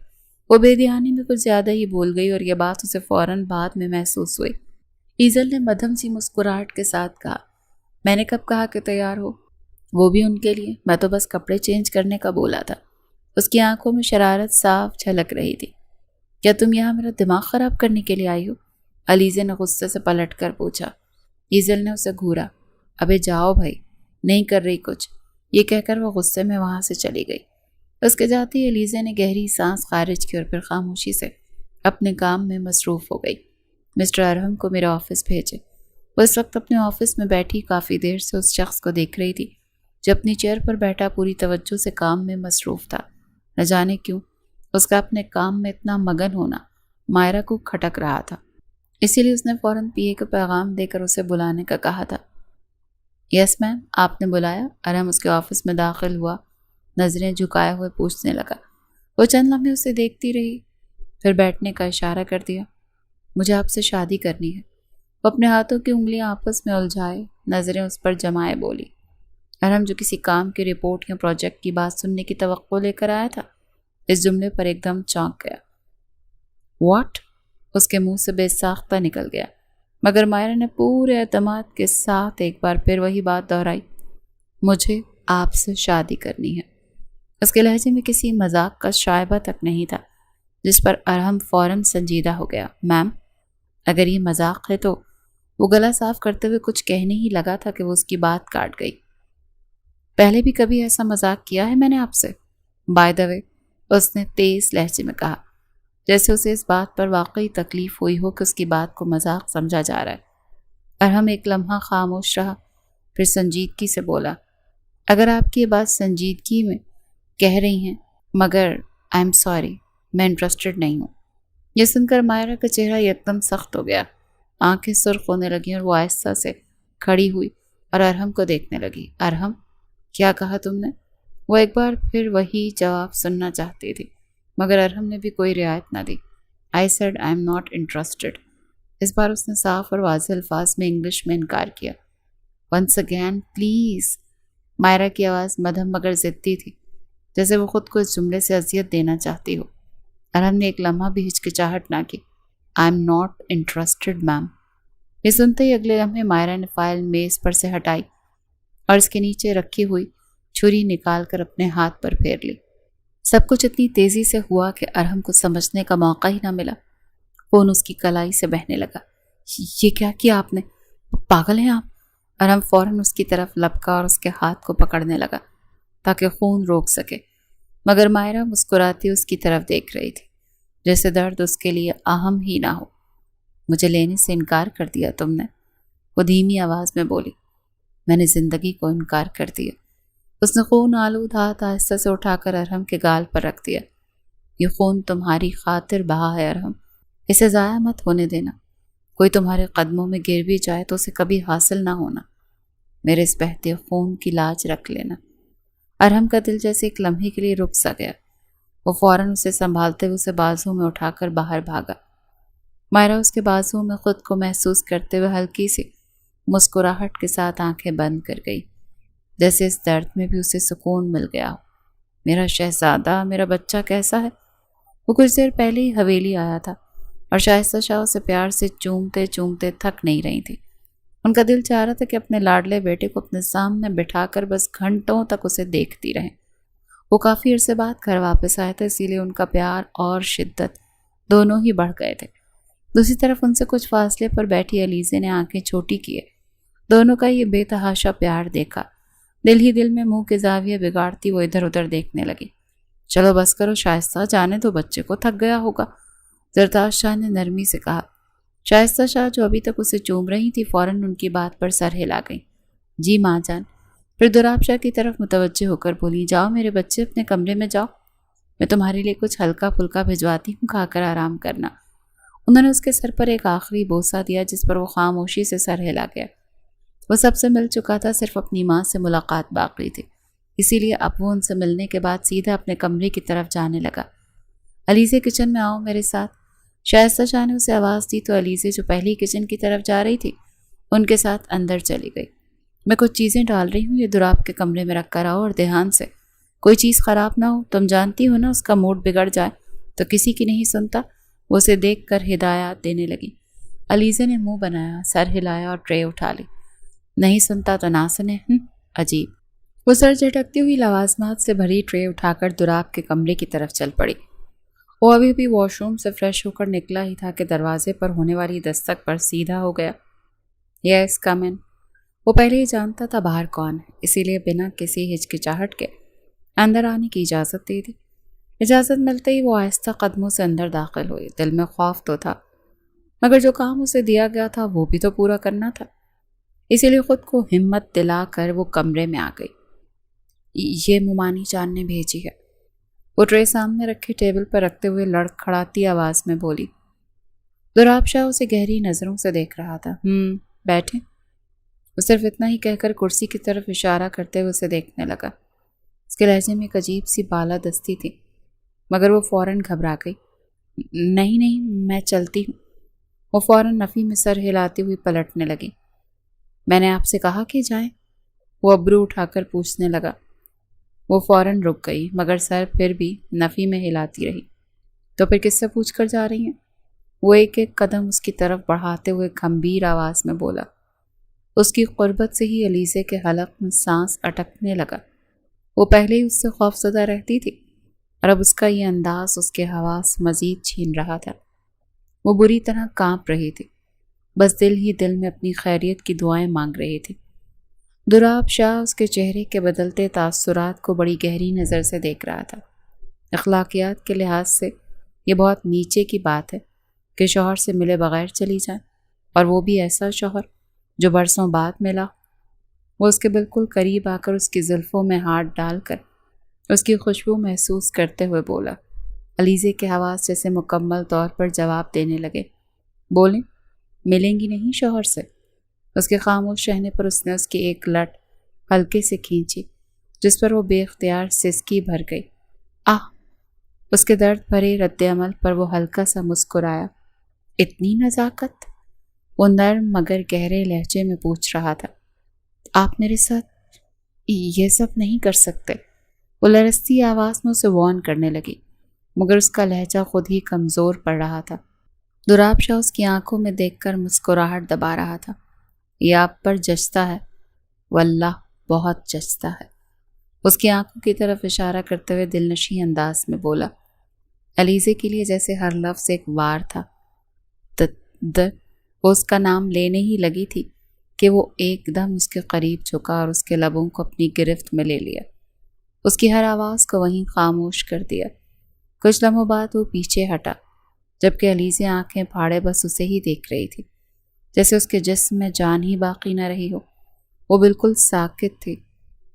وہ بے دھیانی میں کچھ زیادہ ہی بول گئی، اور یہ بات اسے فوراً بعد میں محسوس ہوئی۔ ایزل نے مدھم سی مسکراہٹ کے ساتھ کہا، میں نے کب کہا کہ تیار ہو؟ وہ بھی ان کے لیے، میں تو بس کپڑے چینج کرنے کا بولا تھا۔ اس کی آنکھوں میں شرارت صاف جھلک رہی تھی۔ کیا تم یہاں میرا دماغ خراب کرنے کے لیے آئی ہو؟ علیزے نے غصے سے پلٹ کر پوچھا۔ ایزل نے اسے گھورا۔ ابے جاؤ بھائی، نہیں کر رہی کچھ، یہ کہہ کر وہ غصے میں وہاں سے چلی گئی۔ اس کے جاتے ہی علیزے نے گہری سانس خارج کی اور پھر خاموشی سے اپنے کام میں مصروف ہو گئی۔ مسٹر ارحم کو میرا آفس بھیجے۔ وہ اس وقت اپنے آفس میں بیٹھی کافی دیر سے اس شخص کو دیکھ رہی تھی جو اپنی چیئر پر بیٹھا پوری توجہ سے کام میں مصروف تھا۔ نہ جانے کیوں اس کا اپنے کام میں اتنا مگن ہونا مائرہ کو کھٹک رہا تھا، اسی لیے اس نے فوراً پی اے کو پیغام دے کر اسے بلانے کا کہا تھا۔ یس میم، آپ نے بلایا؟ ارحم اس کے آفس میں داخل ہوا، نظریں جھکائے ہوئے پوچھنے لگا۔ وہ چند لمحے اسے دیکھتی رہی، پھر بیٹھنے کا اشارہ کر دیا۔ مجھے آپ سے شادی کرنی ہے۔ وہ اپنے ہاتھوں کی انگلیاں آپس میں الجھائے، نظریں اس پر جمائے بولی۔ ارحم جو کسی کام کی رپورٹ یا پروجیکٹ کی بات سننے کی توقع لے کر آیا تھا، اس جملے پر ایک دم چونک گیا۔ واٹ؟ اس کے منہ سے بے ساختہ نکل گیا، مگر مائرہ نے پورے اعتماد کے ساتھ ایک بار پھر وہی بات دہرائی۔ مجھے آپ سے شادی کرنی ہے۔ اس کے لہجے میں کسی مذاق کا شائبہ تک نہیں تھا، جس پر ارحم فوراً سنجیدہ ہو گیا۔ میم، اگر یہ مذاق ہے تو… وہ گلا صاف کرتے ہوئے کچھ کہنے ہی لگا تھا کہ وہ اس کی بات کاٹ گئی۔ پہلے بھی کبھی ایسا مذاق کیا ہے میں نے آپ سے؟ بائی دا وے، اس نے تیز لہجے میں کہا، جیسے اسے اس بات پر واقعی تکلیف ہوئی ہو کہ اس کی بات کو مذاق سمجھا جا رہا ہے۔ ارحم ایک لمحہ خاموش رہا، پھر سنجیدگی سے بولا، اگر آپ کی یہ بات سنجیدگی میں کہہ رہی ہیں، مگر آئی ایم سوری، میں انٹرسٹڈ نہیں ہوں۔ یہ سن کر مائرہ کا چہرہ یکدم سخت ہو گیا، آنکھیں سرخ ہونے لگیں اور وہ آہستہ سے کھڑی ہوئی اور ارحم کو دیکھنے لگی۔ ارحم، کیا کہا تم نے؟ وہ ایک بار پھر وہی جواب سننا چاہتی تھی، مگر ارحم نے بھی کوئی رعایت نہ دی۔ I said I'm not interested۔ اس بار اس نے صاف اور واضح الفاظ میں انگلش میں انکار کیا۔ Once again please۔ مائرہ کی آواز مدھم مگر ضدی تھی، جیسے وہ خود کو اس جملے سے اذیت دینا چاہتی ہو۔ ارحم نے ایک لمحہ بھی ہچکچاہٹ نہ کی۔ I'm not interested ma'am۔ یہ سنتے ہی اگلے لمحے مائرہ نے فائل میز پر سے ہٹائی اور اس کے نیچے رکھی ہوئی چھری نکال کر اپنے ہاتھ پر پھیر لی۔ سب کچھ اتنی تیزی سے ہوا کہ ارحم کو سمجھنے کا موقع ہی نہ ملا۔ خون اس کی کلائی سے بہنے لگا۔ یہ کیا کیا آپ نے؟ پاگل ہیں آپ؟ ارحم فوراً اس کی طرف لپکا اور اس کے ہاتھ کو پکڑنے لگا تاکہ خون روک سکے، مگر مائرہ مسکراتی اس کی طرف دیکھ رہی تھی، جیسے درد اس کے لیے اہم ہی نہ ہو۔ مجھے لینے سے انکار کر دیا تم نے؟ وہ دھیمی آواز میں بولی۔ میں نے زندگی کو انکار کر دیا۔ اس نے خون آلود ہاتھ آہستہ سے اٹھا کر ارحم کے گال پر رکھ دیا۔ یہ خون تمہاری خاطر بہا ہے ارحم، اسے ضائع مت ہونے دینا۔ کوئی تمہارے قدموں میں گر بھی جائے تو اسے کبھی حاصل نہ ہونا۔ میرے اس بہتے خون کی لاج رکھ لینا۔ ارحم کا دل جیسے ایک لمحے کے لیے رک سا گیا۔ وہ فوراً اسے سنبھالتے ہوئے اسے بازو میں اٹھا کر باہر بھاگا۔ مائرہ اس کے بازو میں خود کو محسوس کرتے ہوئے ہلکی سی مسکراہٹ کے ساتھ آنکھیں بند کر گئی، جیسے اس درد میں بھی اسے سکون مل گیا ہو۔ میرا شہزادہ، میرا بچہ کیسا ہے؟ وہ کچھ دیر پہلے ہی حویلی آیا تھا اور شائستہ شاہ اسے پیار سے چومتے چومتے تھک نہیں رہی تھی۔ ان کا دل چاہ رہا تھا کہ اپنے لاڈلے بیٹے کو اپنے سامنے بٹھا کر بس گھنٹوں تک اسے دیکھتی رہیں۔ وہ کافی عرصے بعد گھر واپس آئے تھے، اسی لیے ان کا پیار اور شدت دونوں ہی بڑھ گئے تھے۔ دوسری طرف ان سے کچھ فاصلے پر بیٹھی علیزے نے آنکھیں چھوٹی کیے دونوں کا یہ بے تحاشا پیار دیکھا۔ دل ہی دل میں منہ کے زاویے بگاڑتی وہ ادھر ادھر دیکھنے لگی۔ چلو بس کرو شائستہ، جانے تو بچے کو تھک گیا ہوگا، زرتاج شاہ نے نرمی سے کہا۔ شائستہ شاہ جو ابھی تک اسے چوم رہی تھی فوراً ان کی بات پر سر ہلا گئی۔ جی ماں جان۔ پھر دوراب شاہ کی طرف متوجہ ہو کر بولی، جاؤ میرے بچے، اپنے کمرے میں جاؤ، میں تمہارے لیے کچھ ہلکا پھلکا بھجواتی ہوں، کھا کر آرام کرنا۔ انہوں نے اس کے سر پر ایک آخری بوسہ دیا جس پر وہ خاموشی سے سر ہلا گیا۔ وہ سب سے مل چکا تھا، صرف اپنی ماں سے ملاقات باقی تھی، اسی لیے اب وہ ان سے ملنے کے بعد سیدھا اپنے کمرے کی طرف جانے لگا۔ علیزے کچن میں آؤ میرے ساتھ۔ شائستہ شاہ نے اسے آواز دی تو علیزے جو پہلی کچن کی طرف جا رہی تھی ان کے ساتھ اندر چلی گئی۔ میں کچھ چیزیں ڈال رہی ہوں، یہ دوراب کے کمرے میں رکھ کر آؤ اور دھیان سے، کوئی چیز خراب نہ ہو، تم جانتی ہو نا اس کا موڈ بگڑ جائے تو کسی کی نہیں سنتا۔ وہ اسے دیکھ کر ہدایات دینے لگی۔ علیزے نے منہ بنایا، سر ہلایا اور ٹرے اٹھا لی۔ نہیں سنتا تو نہ سنے، عجیب۔ وہ سر جھٹکتی ہوئی لوازمات سے بھری ٹرے اٹھا کر دوراب کے کمرے کی طرف چل پڑی۔ وہ ابھی بھی واش روم سے فریش ہو کر نکلا ہی تھا کہ دروازے پر ہونے والی دستک پر سیدھا ہو گیا۔ یس کم ان۔ وہ پہلے ہی جانتا تھا باہر کون ہے، اسی لیے بنا کسی ہچکچاہٹ کے اندر آنے کی اجازت دے دی۔ اجازت ملتے ہی وہ آہستہ قدموں سے اندر داخل ہوئی۔ دل میں خوف تو تھا، مگر جو کام اسے دیا گیا تھا وہ بھی تو پورا کرنا تھا، اسی لیے خود کو ہمت دلا کر وہ کمرے میں آ گئی۔ یہ ممانی جان نے بھیجی ہے، وہ ٹرے سامنے رکھے ٹیبل پر رکھتے ہوئے لڑکھڑاتی آواز میں بولی۔ دوراب شاہ اسے گہری نظروں سے دیکھ رہا تھا۔ بیٹھیں۔ وہ صرف اتنا ہی کہہ کر کرسی کی طرف اشارہ کرتے ہوئے اسے دیکھنے لگا۔ اس کے لہجے میں ایک عجیب سی بالادستی تھی، مگر وہ فوراً گھبرا گئی۔ نہیں میں چلتی ہوں۔ وہ فوراً نفی میں سر ہلاتی ہوئی پلٹنے لگی۔ میں نے آپ سے کہا کہ جائیں، وہ ابرو اٹھا کر پوچھنے لگا۔ وہ فوراً رک گئی مگر سر پھر بھی نفی میں ہلاتی رہی۔ تو پھر کس سے پوچھ کر جا رہی ہیں؟ وہ ایک ایک قدم اس کی طرف بڑھاتے ہوئے گھمبیر آواز میں بولا۔ اس کی قربت سے ہی علیزے کے حلق میں سانس اٹکنے لگا۔ وہ پہلے ہی اس سے خوفزدہ رہتی تھی اور اب اس کا یہ انداز اس کے حواس مزید چھین رہا تھا۔ وہ بری طرح کانپ رہی تھی، بس دل ہی دل میں اپنی خیریت کی دعائیں مانگ رہی تھی۔ دوراب شاہ اس کے چہرے کے بدلتے تاثرات کو بڑی گہری نظر سے دیکھ رہا تھا۔ اخلاقیات کے لحاظ سے یہ بہت نیچے کی بات ہے کہ شوہر سے ملے بغیر چلی جائیں، اور وہ بھی ایسا شوہر جو برسوں بعد ملا۔ وہ اس کے بالکل قریب آ کر اس کی زلفوں میں ہاتھ ڈال کر اس کی خوشبو محسوس کرتے ہوئے بولا۔ علیزے کے حواس جیسے مکمل طور پر جواب دینے لگے۔ بولیں، ملیں گی نہیں شوہر سے؟ اس کے خاموش رہنے پر اس نے اس کی ایک لٹ ہلکے سے کھینچی جس پر وہ بے اختیار سسکی بھر گئی۔ اس کے درد بھرے رد عمل پر وہ ہلکا سا مسکرایا۔ اتنی نزاکت؟ وہ نرم مگر گہرے لہجے میں پوچھ رہا تھا۔ آپ میرے ساتھ یہ سب نہیں کر سکتے۔ وہ لرزتی آواز میں اسے وارن کرنے لگی، مگر اس کا لہجہ خود ہی کمزور پڑ رہا تھا۔ دوراب شاہ اس کی آنکھوں میں دیکھ کر مسکراہٹ دبا رہا تھا۔ یہ آپ پر جچتا ہے، واللہ بہت جچتا ہے۔ اس کی آنکھوں کی طرف اشارہ کرتے ہوئے دل نشیں انداز میں بولا۔ علیزے کے لیے جیسے ہر لفظ ایک وار تھا۔ وہ اس کا نام لینے ہی لگی تھی کہ وہ ایک دم اس کے قریب جھکا اور اس کے لبوں کو اپنی گرفت میں لے لیا۔ اس کی ہر آواز کو وہیں خاموش کر دیا۔ کچھ لمحوں بعد وہ پیچھے ہٹا، جبکہ علیزے آنکھیں پھاڑے بس اسے ہی دیکھ رہی تھی، جیسے اس کے جسم میں جان ہی باقی نہ رہی ہو۔ وہ بالکل ساکت تھی،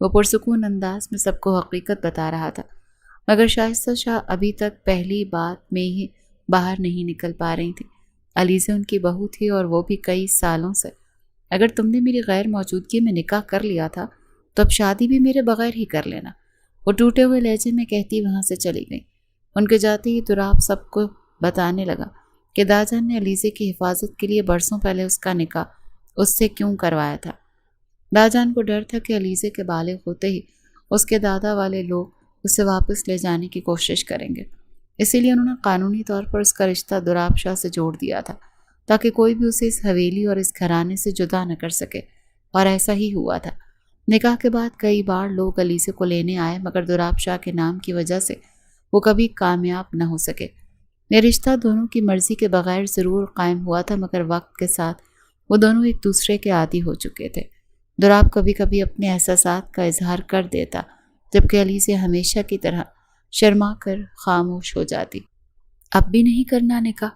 وہ پرسکون انداز میں سب کو حقیقت بتا رہا تھا، مگر شائستہ شاہ ابھی تک پہلی بات میں ہی باہر نہیں نکل پا رہی تھی۔ علیزہ ان کی بہو تھی اور وہ بھی کئی سالوں سے۔ اگر تم نے میری غیر موجودگی میں نکاح کر لیا تھا تو اب شادی بھی میرے بغیر ہی کر لینا، وہ ٹوٹے ہوئے لہجے میں کہتی وہاں سے چلی گئی۔ ان کے جاتے ہی تراب سب کو بتانے لگا کہ داجان نے علیزے کی حفاظت کے لیے برسوں پہلے اس کا نکاح اس سے کیوں کروایا تھا۔ داجان کو ڈر تھا کہ علیزے کے بالغ ہوتے ہی اس کے دادا والے لوگ اسے واپس لے جانے کی کوشش کریں گے، اسی لیے انہوں نے قانونی طور پر اس کا رشتہ دراب شاہ سے جوڑ دیا تھا تاکہ کوئی بھی اسے اس حویلی اور اس گھرانے سے جدا نہ کر سکے، اور ایسا ہی ہوا تھا۔ نکاح کے بعد کئی بار لوگ علیزے کو لینے آئے، مگر دراب شاہ کے نام کی وجہ سے وہ کبھی کامیاب نہ ہو سکے۔ یہ رشتہ دونوں کی مرضی کے بغیر ضرور قائم ہوا تھا، مگر وقت کے ساتھ وہ دونوں ایک دوسرے کے عادی ہو چکے تھے۔ دراب کبھی کبھی اپنے احساسات کا اظہار کر دیتا، جبکہ علیزے ہمیشہ کی طرح شرما کر خاموش ہو جاتی۔ اب بھی نہیں کرنا نکاح؟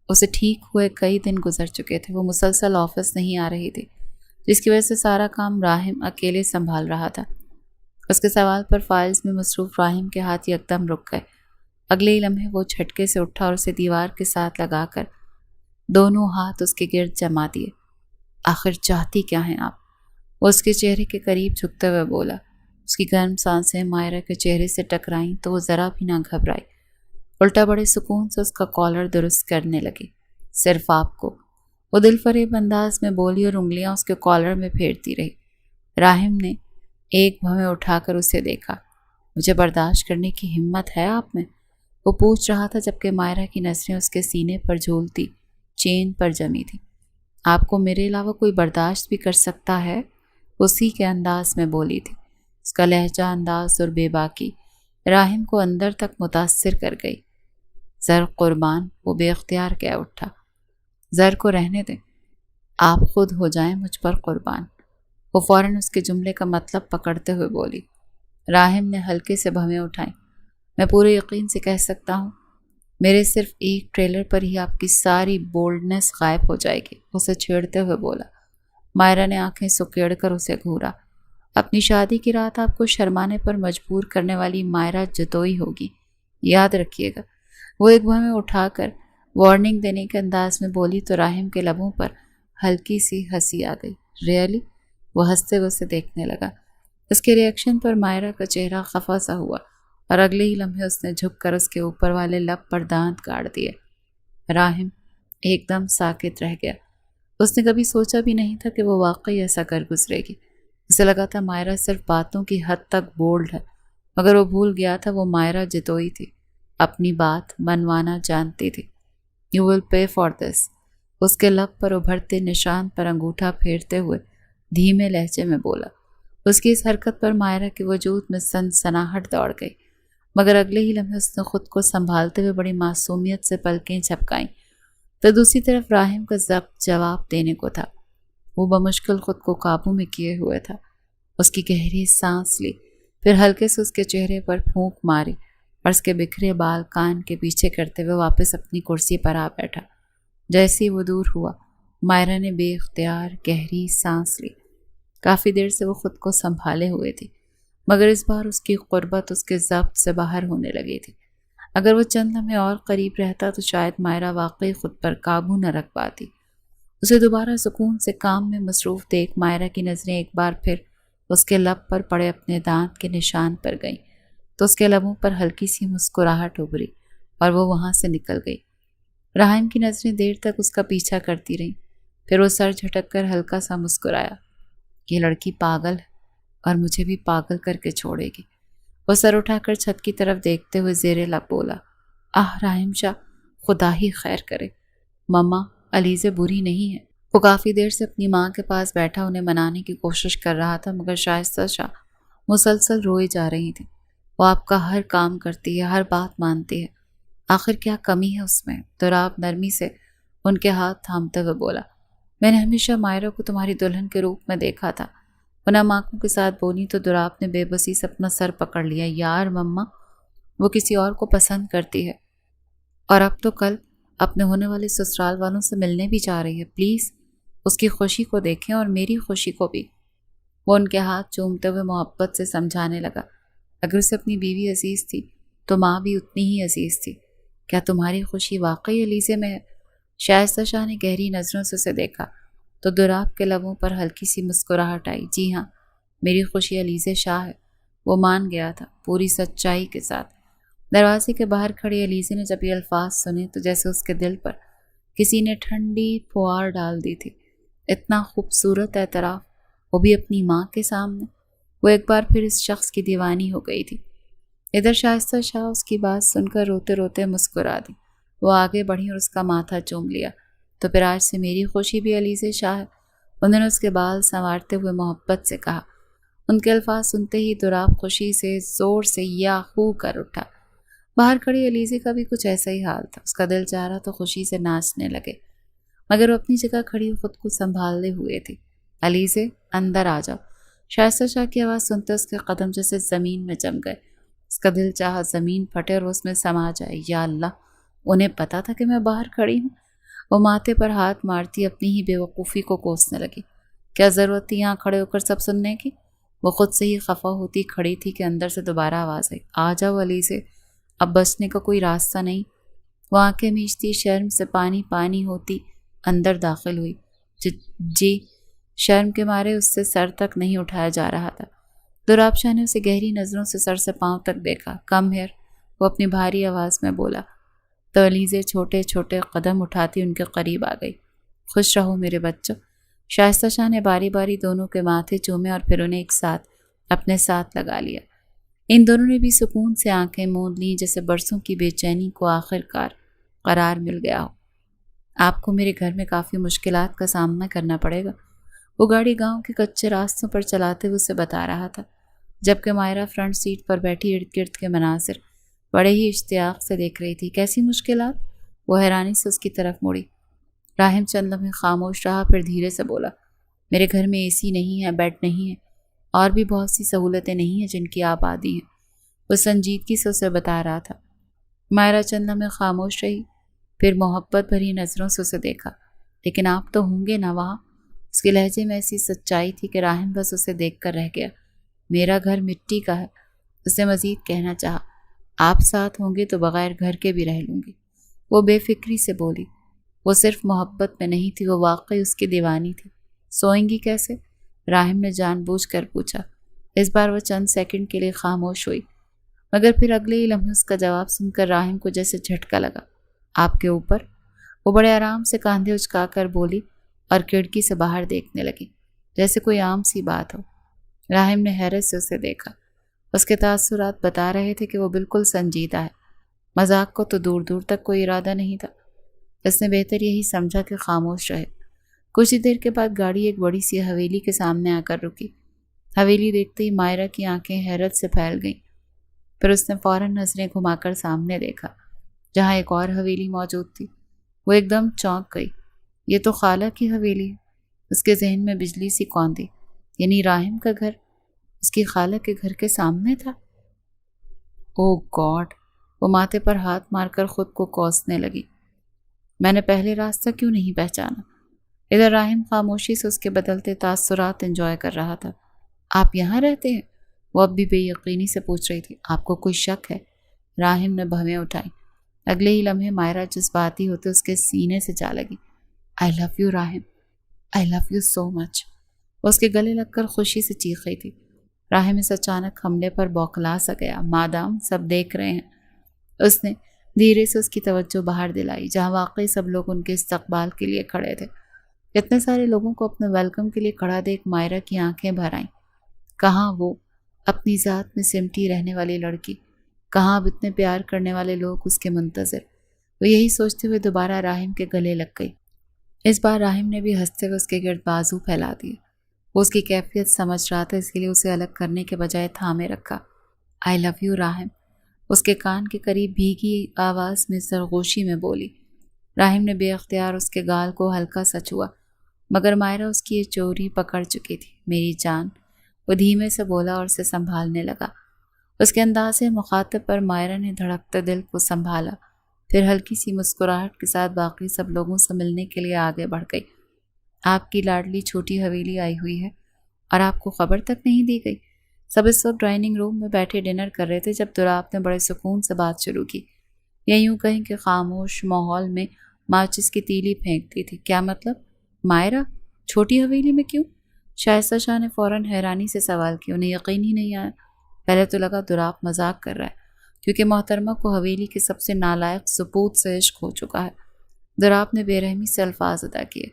اسے ٹھیک ہوئے کئی دن گزر چکے تھے۔ وہ مسلسل آفس نہیں آ رہی تھی، جس کی وجہ سے سارا کام راہم اکیلے سنبھال رہا تھا۔ اس کے سوال پر فائلز میں مصروف راہم کے ہاتھ یکدم رک گئے۔ اگلے ہی لمحے وہ جھٹکے سے اٹھا اور اسے دیوار کے ساتھ لگا کر دونوں ہاتھ اس کے گرد جما دیے۔ آخر چاہتی کیا ہیں آپ؟ وہ اس کے چہرے کے قریب جھکتے ہوئے بولا۔ اس کی گرم سانسیں مائرہ کے چہرے سے ٹکرائیں تو وہ ذرا بھی نہ گھبرائی، الٹا بڑے سکون سے اس کا کالر درست کرنے لگی۔ صرف آپ کو، وہ دل فریب انداز میں بولی اور انگلیاں اس کے کالر میں پھیرتی رہی۔ راہم نے ایک بھویں اٹھا کر اسے دیکھا۔ مجھے برداشت کرنے کی ہمت ہے آپ میں؟ وہ پوچھ رہا تھا، جبکہ مائرہ کی نظریں اس کے سینے پر جھولتی چین پر جمی تھی۔ آپ کو میرے علاوہ کوئی برداشت بھی کر سکتا ہے؟ اسی کے انداز میں بولی تھی۔ اس کا لہجہ، انداز اور بے باکی راہم کو اندر تک متاثر کر گئی۔ زر قربان، وہ بے اختیار کہہ اٹھا۔ زر کو رہنے دیں، آپ خود ہو جائیں مجھ پر قربان، وہ فوراً اس کے جملے کا مطلب پکڑتے ہوئے بولی۔ راہم نے ہلکے سے بھویں اٹھائیں۔ میں پورے یقین سے کہہ سکتا ہوں میرے صرف ایک ٹریلر پر ہی آپ کی ساری بولڈنس غائب ہو جائے گی، اسے چھیڑتے ہوئے بولا۔ مائرہ نے آنکھیں سکیڑ کر اسے گھورا۔ اپنی شادی کی رات آپ کو شرمانے پر مجبور کرنے والی مائرہ جتوئی ہوگی، یاد رکھیے گا۔ وہ ایک بھویں اٹھا کر وارننگ دینے کے انداز میں بولی تو راہم کے لبوں پر ہلکی سی ہنسی آ گئی۔ ریئلی؟ وہ ہنستے ہوئے اسے دیکھنے لگا۔ اس کے ریئیکشن پر مائرہ کا چہرہ خفا سا ہوا اور اگلے ہی لمحے اس نے جھک کر اس کے اوپر والے لب پر دانت گاڑ دیے۔ راہم ایک دم ساکت رہ گیا۔ اس نے کبھی سوچا بھی نہیں تھا کہ وہ واقعی ایسا کر گزرے گی۔ اسے لگا تھا مائرہ صرف باتوں کی حد تک بولڈ ہے، مگر وہ بھول گیا تھا وہ مائرہ جتوئی تھی، اپنی بات منوانا جانتی تھی۔ You will pay for this, اس کے لب پر ابھرتے نشان پر انگوٹھا پھیرتے ہوئے دھیمے لہجے میں بولا۔ اس کی اس حرکت پر مائرہ کے وجود میں سنسناہٹ دوڑ گئی، مگر اگلے ہی لمحے اس نے خود کو سنبھالتے ہوئے بڑی معصومیت سے پلکیں جھپکائیں تو دوسری طرف راہم کا ضبط جواب دینے کو تھا۔ وہ بمشکل خود کو قابو میں کیے ہوئے تھا۔ اس کی گہری سانس لی، پھر ہلکے سے اس کے چہرے پر پھونک ماری اور اس کے بکھرے بال کان کے پیچھے کرتے ہوئے واپس اپنی کرسی پر آ بیٹھا۔ جیسے ہی وہ دور ہوا، مائرہ نے بے اختیار گہری سانس لی۔ کافی دیر سے وہ خود کو سنبھالے ہوئے تھی، مگر اس بار اس کی قربت اس کے ضبط سے باہر ہونے لگی تھی۔ اگر وہ چند لمحے اور قریب رہتا تو شاید مائرہ واقعی خود پر قابو نہ رکھ پاتی۔ اسے دوبارہ سکون سے کام میں مصروف دیکھ مائرہ کی نظریں ایک بار پھر اس کے لب پر پڑے اپنے دانت کے نشان پر گئیں تو اس کے لبوں پر ہلکی سی مسکراہٹ ابھری اور وہ وہاں سے نکل گئی۔ راہم کی نظریں دیر تک اس کا پیچھا کرتی رہیں، پھر وہ سر جھٹک کر ہلکا سا مسکرایا۔ یہ لڑکی پاگل ہے اور مجھے بھی پاگل کر کے چھوڑے گی۔ وہ سر اٹھا کر چھت کی طرف دیکھتے ہوئے زیر لب بولا۔ راہم شاہ، خدا ہی خیر کرے، مما علیزہ بری نہیں ہے۔ وہ کافی دیر سے اپنی ماں کے پاس بیٹھا انہیں منانے کی کوشش کر رہا تھا، مگر شائستہ شاہ مسلسل روئی جا رہی تھی۔ وہ آپ کا ہر کام کرتی ہے، ہر بات مانتی ہے، آخر کیا کمی ہے اس میں؟ دراب نرمی سے ان کے ہاتھ تھامتے ہوئے بولا۔ میں نے ہمیشہ مائرہ کو تمہاری دلہن کے روپ میں دیکھا تھا۔ وہ نم آنکھوں کے ساتھ بولی تو دراب نے بے بسی سے اپنا سر پکڑ لیا۔ یار مما، وہ کسی اور کو پسند کرتی ہے اور اب تو کل اپنے ہونے والے سسرال والوں سے ملنے بھی جا رہی ہے۔ پلیز اس کی خوشی کو دیکھیں اور میری خوشی کو بھی۔ وہ ان کے ہاتھ چومتے ہوئے محبت سے سمجھانے لگا، اگر اسے اپنی بیوی عزیز تھی تو ماں بھی اتنی ہی عزیز تھی۔ کیا تمہاری خوشی واقعی علیزے میں ہے؟ شائستہ شاہ نے گہری نظروں سے اسے دیکھا تو دراب کے لبوں پر ہلکی سی مسکراہٹ آئی۔ جی ہاں، میری خوشی علیزے شاہ ہے، وہ مان گیا تھا پوری سچائی کے ساتھ۔ دروازے کے باہر کھڑی علیزے نے جب یہ الفاظ سنے تو جیسے اس کے دل پر کسی نے ٹھنڈی پھوار ڈال دی تھی۔ اتنا خوبصورت اعتراف، وہ بھی اپنی ماں کے سامنے۔ وہ ایک بار پھر اس شخص کی دیوانی ہو گئی تھی۔ ادھر شائستہ شاہ اس کی بات سن کر روتے روتے مسکرا دی۔ وہ آگے بڑھی اور اس کا ماتھا چوم لیا۔ تو پھر آج سے میری خوشی بھی علیزے شاہ ہے، انہوں نے اس کے بال سنوارتے ہوئے محبت سے کہا۔ ان کے الفاظ سنتے ہی دراب خوشی سے زور سے یا ہو کر اٹھا۔ باہر کھڑی علیزے کا بھی کچھ ایسا ہی حال تھا۔ اس کا دل چاہ رہا تو خوشی سے ناچنے لگے، مگر وہ اپنی جگہ کھڑی خود کو سنبھالے ہوئے تھی۔ علیزے اندر آ جاؤ۔ شائستہ شاہ کی آواز سنتے اس کے قدم جیسے زمین میں جم گئے۔ اس کا دل چاہا زمین پھٹے اور اس میں سما جائے۔ یا اللہ، انہیں پتا تھا کہ میں باہر کھڑی ہوں؟ وہ ماتھے پر ہاتھ مارتی اپنی ہی بے وقوفی کو کوسنے لگی۔ کیا ضرورت تھی یہاں کھڑے ہو کر سب سننے کی؟ وہ خود سے ہی خفا ہوتی کھڑی تھی کہ اندر سے دوبارہ آواز آئی، آ جاؤ علیزے، اب بچنے کا کوئی راستہ نہیں۔ وہ آنکھیں میچتی شرم سے پانی پانی ہوتی اندر داخل ہوئی۔ جی، شرم کے مارے اس سے سر تک نہیں اٹھایا جا رہا تھا۔ دراب شاہ نے اسے گہری نظروں سے سر سے پاؤں تک دیکھا۔ کم ہیئر، وہ اپنی بھاری آواز میں بولا تو علیزے چھوٹے چھوٹے قدم اٹھاتی ان کے قریب آ گئی۔ خوش رہو میرے بچوں۔ شائستہ شاہ نے باری باری دونوں کے ماتھے چومے اور پھر انہیں ایک ساتھ اپنے ساتھ لگا لیا۔ ان دونوں نے بھی سکون سے آنکھیں موند لیں جیسے برسوں کی بے چینی کو آخر کار قرار مل گیا ہو۔ آپ کو میرے گھر میں کافی مشکلات کا سامنا کرنا پڑے گا، وہ گاڑی گاؤں کے کچے راستوں پر چلاتے ہوئے اسے بتا رہا تھا، جبکہ مائرہ فرنٹ سیٹ پر بیٹھی ارد گرد کے مناظر بڑے ہی اشتیاق سے دیکھ رہی تھی۔ کیسی مشکلات؟ وہ حیرانی سے اس کی طرف مڑی۔ راہم چند لمحے خاموش رہا، پھر دھیرے سے بولا، میرے گھر میں اے سی نہیں ہے، بیڈ نہیں ہے، اور بھی بہت سی سہولتیں نہیں ہیں جن کی آپ عادی ہیں۔ وہ سنجیدگی سے اسے بتا رہا تھا۔ مائرہ چند لمحے خاموش رہی، پھر محبت بھری نظروں سے اسے دیکھا۔ لیکن آپ تو ہوں گے نا وہاں؟ اس کے لہجے میں ایسی سچائی تھی کہ راہم بس اسے دیکھ کر رہ گیا۔ میرا گھر مٹی کا ہے، اسے مزید کہنا چاہا۔ آپ ساتھ ہوں گے تو بغیر گھر کے بھی رہ لوں گی، وہ بے فکری سے بولی۔ وہ صرف محبت میں نہیں تھی، وہ واقعی اس کی دیوانی تھی۔ سوئیں گی کیسے؟ راہم نے جان بوجھ کر پوچھا۔ اس بار وہ چند سیکنڈ کے لیے خاموش ہوئی، مگر پھر اگلے ہی لمحے اس کا جواب سن کر راہم کو جیسے جھٹکا لگا۔ آپ کے اوپر؟ وہ بڑے آرام سے کاندھے اچکا کر بولی اور کھڑکی سے باہر دیکھنے لگی جیسے کوئی عام سی بات ہو۔ راہم نے حیرت سے اسے دیکھا۔ اس کے تاثرات بتا رہے تھے کہ وہ بالکل سنجیدہ ہے، مذاق کو تو دور دور تک کوئی ارادہ نہیں تھا۔ اس نے بہتر یہی سمجھا کہ خاموش رہے۔ کچھ ہی دیر کے بعد گاڑی ایک بڑی سی حویلی کے سامنے آ کر رکی۔ حویلی دیکھتے ہی مائرہ کی آنکھیں حیرت سے پھیل گئیں، پھر اس نے فوراً نظریں گھما کر سامنے دیکھا جہاں ایک اور حویلی موجود تھی۔ وہ ایک دم چونک گئی۔ یہ تو خالہ کی حویلی ہے۔ اس کے ذہن میں بجلی سی کوندی، یعنی راہم کا گھر اس کی خالہ کے گھر کے سامنے تھا۔ او گاڈ! وہ ماتھے پر ہاتھ مار کر خود کو کوسنے لگی۔ میں نے پہلے راستہ کیوں نہیں پہچانا؟ ادھر راہم خاموشی سے اس کے بدلتے تاثرات انجوائے کر رہا تھا۔ آپ یہاں رہتے ہیں؟ وہ اب بھی بے یقینی سے پوچھ رہی تھی۔ آپ کو کوئی شک ہے؟ راہم نے بھویں اٹھائی۔ اگلے ہی لمحے مائرہ جذباتی ہوتے اس کے سینے سے جا لگی۔ I love you Raham, I love you so much. وہ اس کے گلے لگ کر خوشی سے چیخ رہی تھی۔ راہم اس اچانک حملے پر بوکھلا سا گیا۔ مادام سب دیکھ رہے ہیں، اس نے دھیرے سے اس کی توجہ باہر دلائی جہاں واقعی سب لوگ ان کے استقبال کے لیے کھڑے تھے۔ اتنے سارے لوگوں کو اپنے ویلکم کے لیے کھڑا دیکھ مائرہ کی آنکھیں بھر آئیں۔ کہاں وہ اپنی ذات میں سمٹی رہنے والی لڑکی، کہاں اب اتنے پیار کرنے والے لوگ اس کے منتظر؟ وہ یہی سوچتے ہوئے دوبارہ راہم کے گلے لگ گئی۔ اس بار راہم نے بھی ہنستے ہوئے اس کے گرد بازو پھیلا دیے۔ وہ اس کی کیفیت سمجھ رہا تھا، اس کے لیے اسے الگ کرنے کے بجائے تھامے رکھا۔ آئی لو یو راہم، اس کے کان کے قریب بھیگی آواز میں سرگوشی میں بولی۔ راہم نے بے اختیار اس کے گال کو ہلکا سا چھوا، مگر مائرہ اس کی یہ چوری پکڑ چکی تھی۔ میری جان، وہ دھیمے سے بولا اور اسے سنبھالنے لگا۔ اس کے انداز مخاطب پر مائرہ نے دھڑکتے دل کو سنبھالا، پھر ہلکی سی مسکراہٹ کے ساتھ باقی سب لوگوں سے ملنے کے لیے آگے بڑھ گئی۔ آپ کی لاڈلی چھوٹی حویلی آئی ہوئی ہے، اور آپ کو خبر تک نہیں دی گئی؟ سب اس وقت ڈائننگ روم میں بیٹھے ڈنر کر رہے تھے جب دوراب نے بڑے سکون سے بات شروع کی، یا یوں کہیں کہ خاموش ماحول میں ماچس کی تیلی پھینکتی تھی۔ کیا مطلب؟ مائرہ چھوٹی حویلی میں کیوں؟ شائستہ شاہ نے فوراً حیرانی سے سوال کیا۔ انہیں یقین ہی نہیں آیا۔ پہلے تو لگا دوراب مذاق کر رہا ہے، کیونکہ محترمہ کو حویلی کے سب سے نالائق سپوت سے عشق ہو چکا ہے۔ دوراب نے بے رحمی سے الفاظ ادا کیے۔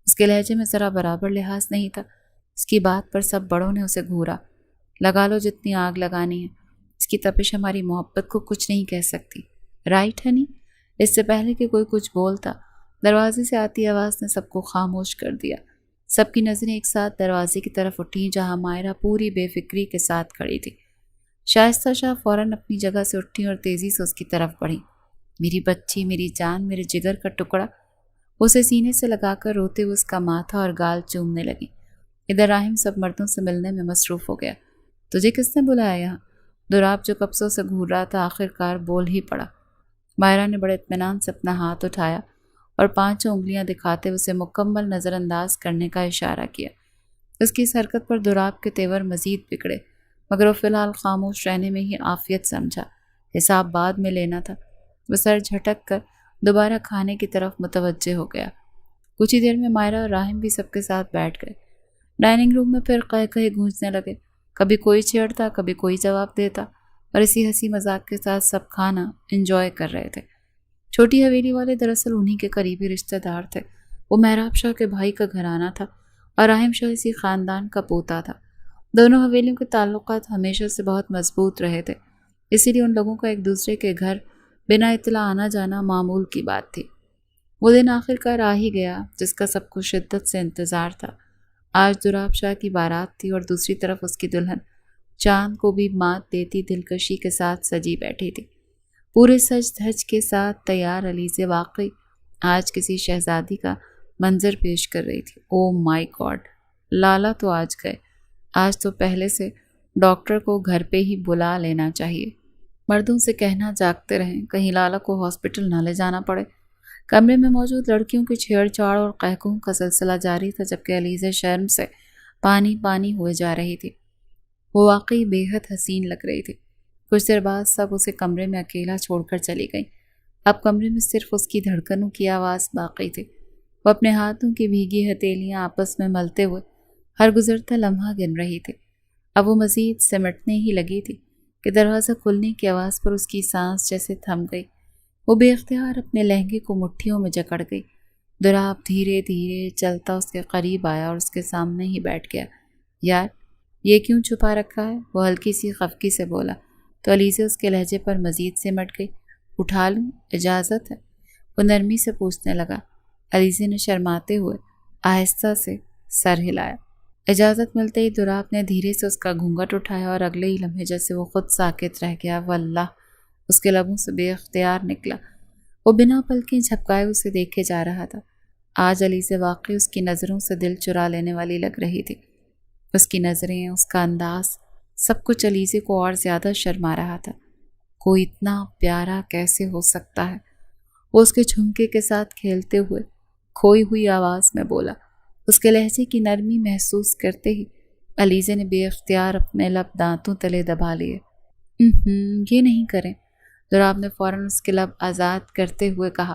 اس کے لہجے میں ذرا برابر لحاظ نہیں تھا۔ اس کی بات پر سب بڑوں نے اسے گھورا۔ لگا لو جتنی آگ لگانی ہے، اس کی تپش ہماری محبت کو کچھ نہیں کہہ سکتی۔ Right honey? اس سے پہلے کہ کوئی کچھ بولتا، دروازے سے آتی آواز نے سب کو خاموش کر دیا۔ سب کی نظریں ایک ساتھ دروازے کی طرف اٹھیں جہاں مائرہ پوری بے فکری کے ساتھ کھڑی تھی۔ شائستہ شاہ فوراً اپنی جگہ سے اٹھی اور تیزی سے اس کی طرف بڑھی۔ میری بچی، میری جان، میرے جگر کا ٹکڑا۔ اسے سینے سے لگا کر روتے ہوئے اس کا ماتھا اور گال چومنے لگی۔ ادھر راہم سب مردوں سے ملنے میں مصروف ہو گیا۔ تجھے کس نے بلایا یہاں؟ دوراب جو قبضوں سے گھور رہا تھا آخر کار بول ہی پڑا۔ مائرہ نے بڑے اطمینان سے اپنا ہاتھ اٹھایا اور 5 انگلیاں دکھاتے ہوئے اسے مکمل نظر انداز کرنے کا اشارہ کیا۔ اس کی اس حرکت پر دوراب کے تیور مزید بگڑے، مگر وہ فی الحال خاموش رہنے میں ہی عافیت سمجھا۔ حساب بعد میں لینا تھا۔ وہ سر جھٹک کر دوبارہ کھانے کی طرف متوجہ ہو گیا۔ کچھ ہی دیر میں مائرہ اور راہم بھی سب کے ساتھ بیٹھ گئے۔ ڈائننگ روم میں پھر قہقہے گونجنے لگے۔ کبھی کوئی چھیڑتا، کبھی کوئی جواب دیتا، اور اسی ہنسی مذاق کے ساتھ سب کھانا انجوائے کر رہے تھے۔ چھوٹی حویلی والے دراصل انہی کے قریبی رشتہ دار تھے۔ وہ مہراب شاہ کے بھائی کا گھرانہ تھا اور راہم شاہ اسی خاندان کا پوتا تھا۔ دونوں حویلیوں کے تعلقات ہمیشہ سے بہت مضبوط رہے تھے، اسی لیے ان لوگوں کا ایک دوسرے کے گھر بنا اطلاع آنا جانا معمول کی بات تھی۔ وہ دن آخر کار آ ہی گیا جس کا سب کو شدت سے انتظار تھا۔ آج دوراب شاہ کی بارات تھی اور دوسری طرف اس کی دلہن چاند کو بھی مات دیتی دلکشی کے ساتھ سجی بیٹھی تھی، پورے سج دھج کے ساتھ تیار۔ علیزے واقعی آج کسی شہزادی کا منظر پیش کر رہی تھی۔ او مائی گاڈ، لالا تو آج گئے۔ آج تو پہلے سے ڈاکٹر کو گھر پہ ہی بلا لینا چاہیے۔ مردوں سے کہنا جاگتے رہیں، کہیں لالا کو ہاسپٹل نہ لے جانا پڑے۔ کمرے میں موجود لڑکیوں کی چھیڑ چھاڑ اور قہقہوں کا سلسلہ جاری تھا، جبکہ علیزے شرم سے پانی پانی ہوئے جا رہی تھی۔ وہ واقعی بے حد حسین لگ رہی تھی۔ کچھ دیر بعد سب اسے کمرے میں اکیلا چھوڑ کر چلی گئیں۔ اب کمرے میں صرف اس کی دھڑکنوں کی آواز باقی تھی۔ وہ اپنے ہاتھوں کی بھیگی ہتھیلیاں آپس میں ملتے ہوئے ہر گزرتا لمحہ گن رہی تھی۔ اب وہ مزید سمٹنے ہی لگی تھی کہ دروازہ کھلنے کی آواز پر اس کی سانس جیسے تھم گئی۔ وہ بے اختیار اپنے لہنگے کو مٹھیوں میں جکڑ گئی۔ دوراب دھیرے دھیرے چلتا اس کے قریب آیا اور اس کے سامنے ہی بیٹھ گیا۔ یار، یہ کیوں چھپا رکھا ہے؟ وہ ہلکی سی خفگی سے بولا تو علیزے اس کے لہجے پر مزید سمٹ گئی۔ اٹھا لوں؟ اجازت ہے؟ وہ نرمی سے پوچھنے لگا۔ علیزے نے شرماتے ہوئے آہستہ سے سر ہلایا۔ اجازت ملتے ہی دوراب نے دھیرے سے اس کا گھونگھٹ اٹھایا اور اگلے ہی لمحے جیسے وہ خود ساکت رہ گیا۔ واللہ، اس کے لبوں سے بے اختیار نکلا۔ وہ بنا پلکیں جھپکائے اسے دیکھے جا رہا تھا۔ آج علیزے واقعی اس کی نظروں سے دل چرا لینے والی لگ رہی تھی۔ اس کی نظریں، اس کا انداز، سب کچھ علیزے کو اور زیادہ شرما رہا تھا۔ کوئی اتنا پیارا کیسے ہو سکتا ہے؟ وہ اس کے جھمکے کے ساتھ کھیلتے ہوئے کھوئی ہوئی آواز میں بولا۔ اس کے لہجے کی نرمی محسوس کرتے ہی علیزے نے بے اختیار اپنے لب دانتوں تلے دبا لیے۔ یہ نہیں کریں، دوراب نے فوراً اس کے لب آزاد کرتے ہوئے کہا۔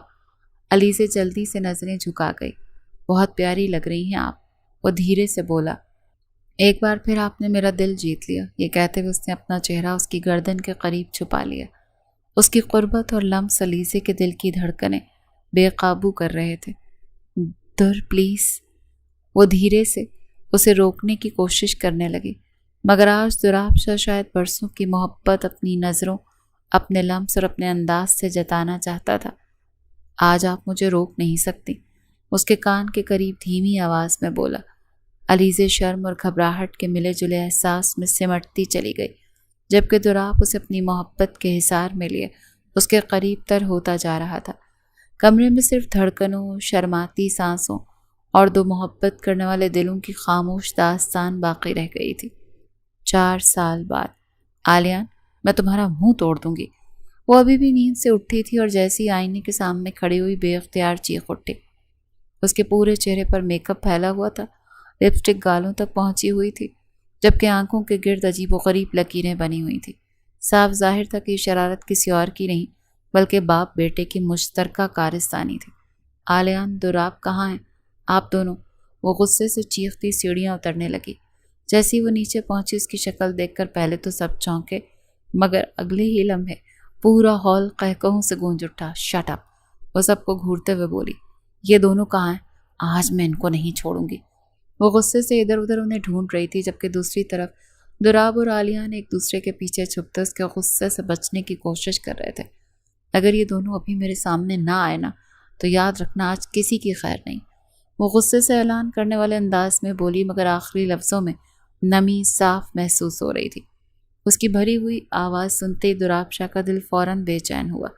علیزے جلدی سے نظریں جھکا گئی۔ بہت پیاری لگ رہی ہیں آپ، وہ دھیرے سے بولا۔ ایک بار پھر آپ نے میرا دل جیت لیا، یہ کہتے ہوئے اس نے اپنا چہرہ اس کی گردن کے قریب چھپا لیا۔ اس کی قربت اور لمس علیزے کے دل کی دھڑکنیں بے قابو کر رہے تھے۔ در پلیز، وہ دھیرے سے اسے روکنے کی کوشش کرنے لگی، مگر آج دوراب شاہ شاید برسوں کی محبت اپنی نظروں، اپنے لمس اور اپنے انداز سے جتانا چاہتا تھا۔ آج آپ مجھے روک نہیں سکتی، اس کے کان کے قریب دھیمی آواز میں بولا۔ علیزے شرم اور گھبراہٹ کے ملے جلے احساس میں سمٹتی چلی گئی، جبکہ دوراب اسے اپنی محبت کے حصار میں لیے اس کے قریب تر ہوتا جا رہا تھا۔ کمرے میں صرف دھڑکنوں، شرماتی سانسوں اور 2 محبت کرنے والے دلوں کی خاموش داستان باقی رہ گئی تھی۔ 4 سال بعد، آلیان، میں تمہارا منہ توڑ دوں گی۔ وہ ابھی بھی نیند سے اٹھی تھی اور جیسی آئینے کے سامنے کھڑی ہوئی بے اختیار چیخ اٹھی۔ اس کے پورے چہرے پر میک اپ پھیلا ہوا تھا، لپسٹک گالوں تک پہنچی ہوئی تھی، جبکہ آنکھوں کے گرد عجیب و غریب لکیریں بنی ہوئی تھیں۔ صاف ظاہر تھا کہ یہ شرارت کسی اور کی نہیں بلکہ باپ بیٹے کی مشترکہ کارستانی تھی۔ آلیان، دوراب کہاں ہیں؟ آپ دونوں؟ وہ غصے سے چیختی سیڑھیاں اترنے لگی۔ جیسی وہ نیچے پہنچی اس کی شکل دیکھ کر پہلے تو سب چونکے، مگر اگلے ہی لمحے پورا ہال قہقہوں سے گونج اٹھا۔ Shut up! وہ سب کو گھورتے ہوئے بولی۔ یہ دونوں کہاں ہیں؟ آج میں ان کو نہیں چھوڑوں گی۔ وہ غصے سے ادھر ادھر انہیں ڈھونڈ رہی تھی، جبکہ دوسری طرف دوراب اور آلیان ایک دوسرے کے پیچھے چھپتے اس کے غصے سے بچنے کی کوشش کر رہے تھے۔ اگر یہ دونوں ابھی میرے سامنے نہ آئے نا تو یاد رکھنا آج کسی کی خیر نہیں، وہ غصے سے اعلان کرنے والے انداز میں بولی، مگر آخری لفظوں میں نمی صاف محسوس ہو رہی تھی۔ اس کی بھری ہوئی آواز سنتے ہی دوراب شاہ کا دل فوراً بے چین ہوا۔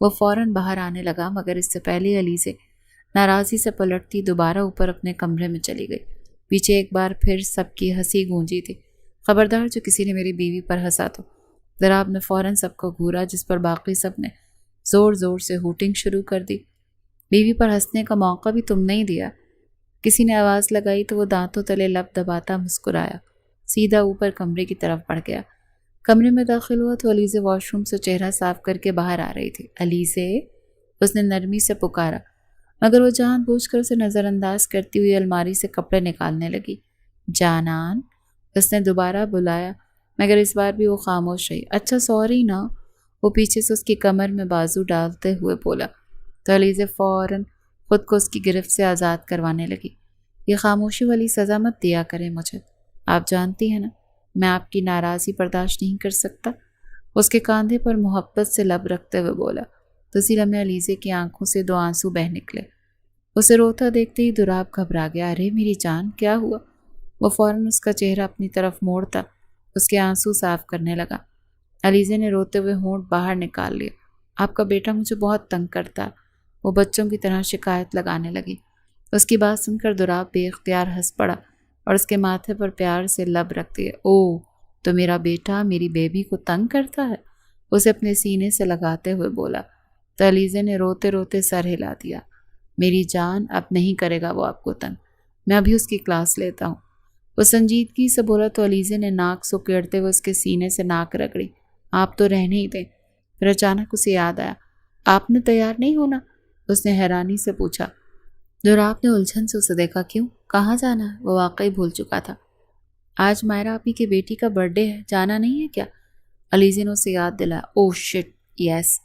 وہ فوراً باہر آنے لگا، مگر اس سے پہلے علی سے ناراضی سے پلٹتی دوبارہ اوپر اپنے کمرے میں چلی گئی۔ پیچھے ایک بار پھر سب کی ہنسی گونجی تھی۔ خبردار جو کسی نے میری بیوی پر ہنسا تو۔ دوراب نے فوراً سب کو گھورا، جس پر باقی سب نے زور زور سے ہوٹنگ شروع کر دی۔ بیوی پر ہنسنے کا موقع بھی تم نہیں دیا، کسی نے آواز لگائی تو وہ دانتوں تلے لب دباتا مسکرایا، سیدھا اوپر کمرے کی طرف بڑھ گیا۔ کمرے میں داخل ہوا تو علیزے واش روم سے چہرہ صاف کر کے باہر آ رہی تھی۔ علیزے! اس نے نرمی سے پکارا، مگر وہ جان بوجھ کر اسے نظر انداز کرتی ہوئی الماری سے کپڑے نکالنے لگی۔ جانان! اس نے دوبارہ بلایا، مگر اس بار بھی وہ خاموش رہی۔ اچھا سوری نا، وہ پیچھے سے اس کی کمر میں بازو ڈالتے ہوئے بولا تو علیزے فوراً خود کو اس کی گرفت سے آزاد کروانے لگی۔ یہ خاموشی والی سزا مت دیا کریں مجھے، آپ جانتی ہیں نا میں آپ کی ناراضی برداشت نہیں کر سکتا۔ اس کے کاندھے پر محبت سے لب رکھتے ہوئے بولا تو اسی لمحے علیزے کی آنکھوں سے 2 آنسو بہہ نکلے۔ اسے روتا دیکھتے ہی دوراب گھبرا گیا۔ ارے میری جان، کیا ہوا؟ وہ فوراً اس کا چہرہ اپنی طرف موڑتا اس کے آنسو صاف کرنے لگا۔ علیزے نے روتے ہوئے ہونٹ باہر نکال لیا۔ آپ کا بیٹا مجھے بہت تنگ کرتا، وہ بچوں کی طرح شکایت لگانے لگی۔ اس کی بات سن کر دوراب بے اختیار ہنس پڑا اور اس کے ماتھے پر پیار سے لب رکھ دیے۔ اوہ، تو میرا بیٹا میری بیبی کو تنگ کرتا ہے؟ اسے اپنے سینے سے لگاتے ہوئے بولا تو علیزے نے روتے روتے سر ہلا دیا۔ میری جان، اب نہیں کرے گا وہ آپ کو تنگ، میں ابھی اس کی کلاس لیتا ہوں۔ وہ سنجیدگی سے بولا تو علیزے نے ناک سکیڑتے ہوئے اس کے سینے سے ناک رگڑی۔ آپ تو رہنے ہی دیں۔ پھر اچانک اسے یاد آیا، آپ نے تیار نہیں ہونا؟ اس نے حیرانی سے پوچھا۔ دوراب نے الجھن سے اسے دیکھا۔ کیوں؟ کہاں جانا ہے؟ وہ واقعی بھول چکا تھا۔ آج مائرہ آپی کی بیٹی کا برتھ ڈے ہے، جانا نہیں ہے کیا؟ علیزے نے اسے یاد دلایا۔ اوہ شٹ، یس۔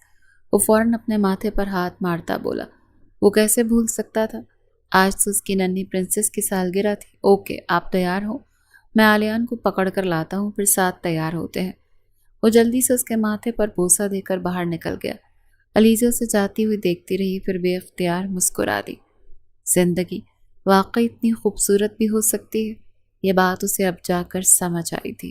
وہ فوراً اپنے ماتھے پر ہاتھ مارتا بولا۔ وہ کیسے بھول سکتا تھا؟ آج تو اس کی ننھی پرنسس کی سالگرہ تھی۔ اوکے، آپ تیار ہو، میں آلیان کو پکڑ کر لاتا ہوں، پھر ساتھ تیار ہوتے ہیں۔ وہ جلدی سے اس کے ماتھے پر بوسہ دے کر باہر نکل گیا۔ علیزہ اسے جاتی ہوئی دیکھتی رہی، پھر بے اختیار مسکرا دی۔ زندگی واقعی اتنی خوبصورت بھی ہو سکتی ہے، یہ بات اسے اب جا کر سمجھ آئی تھی۔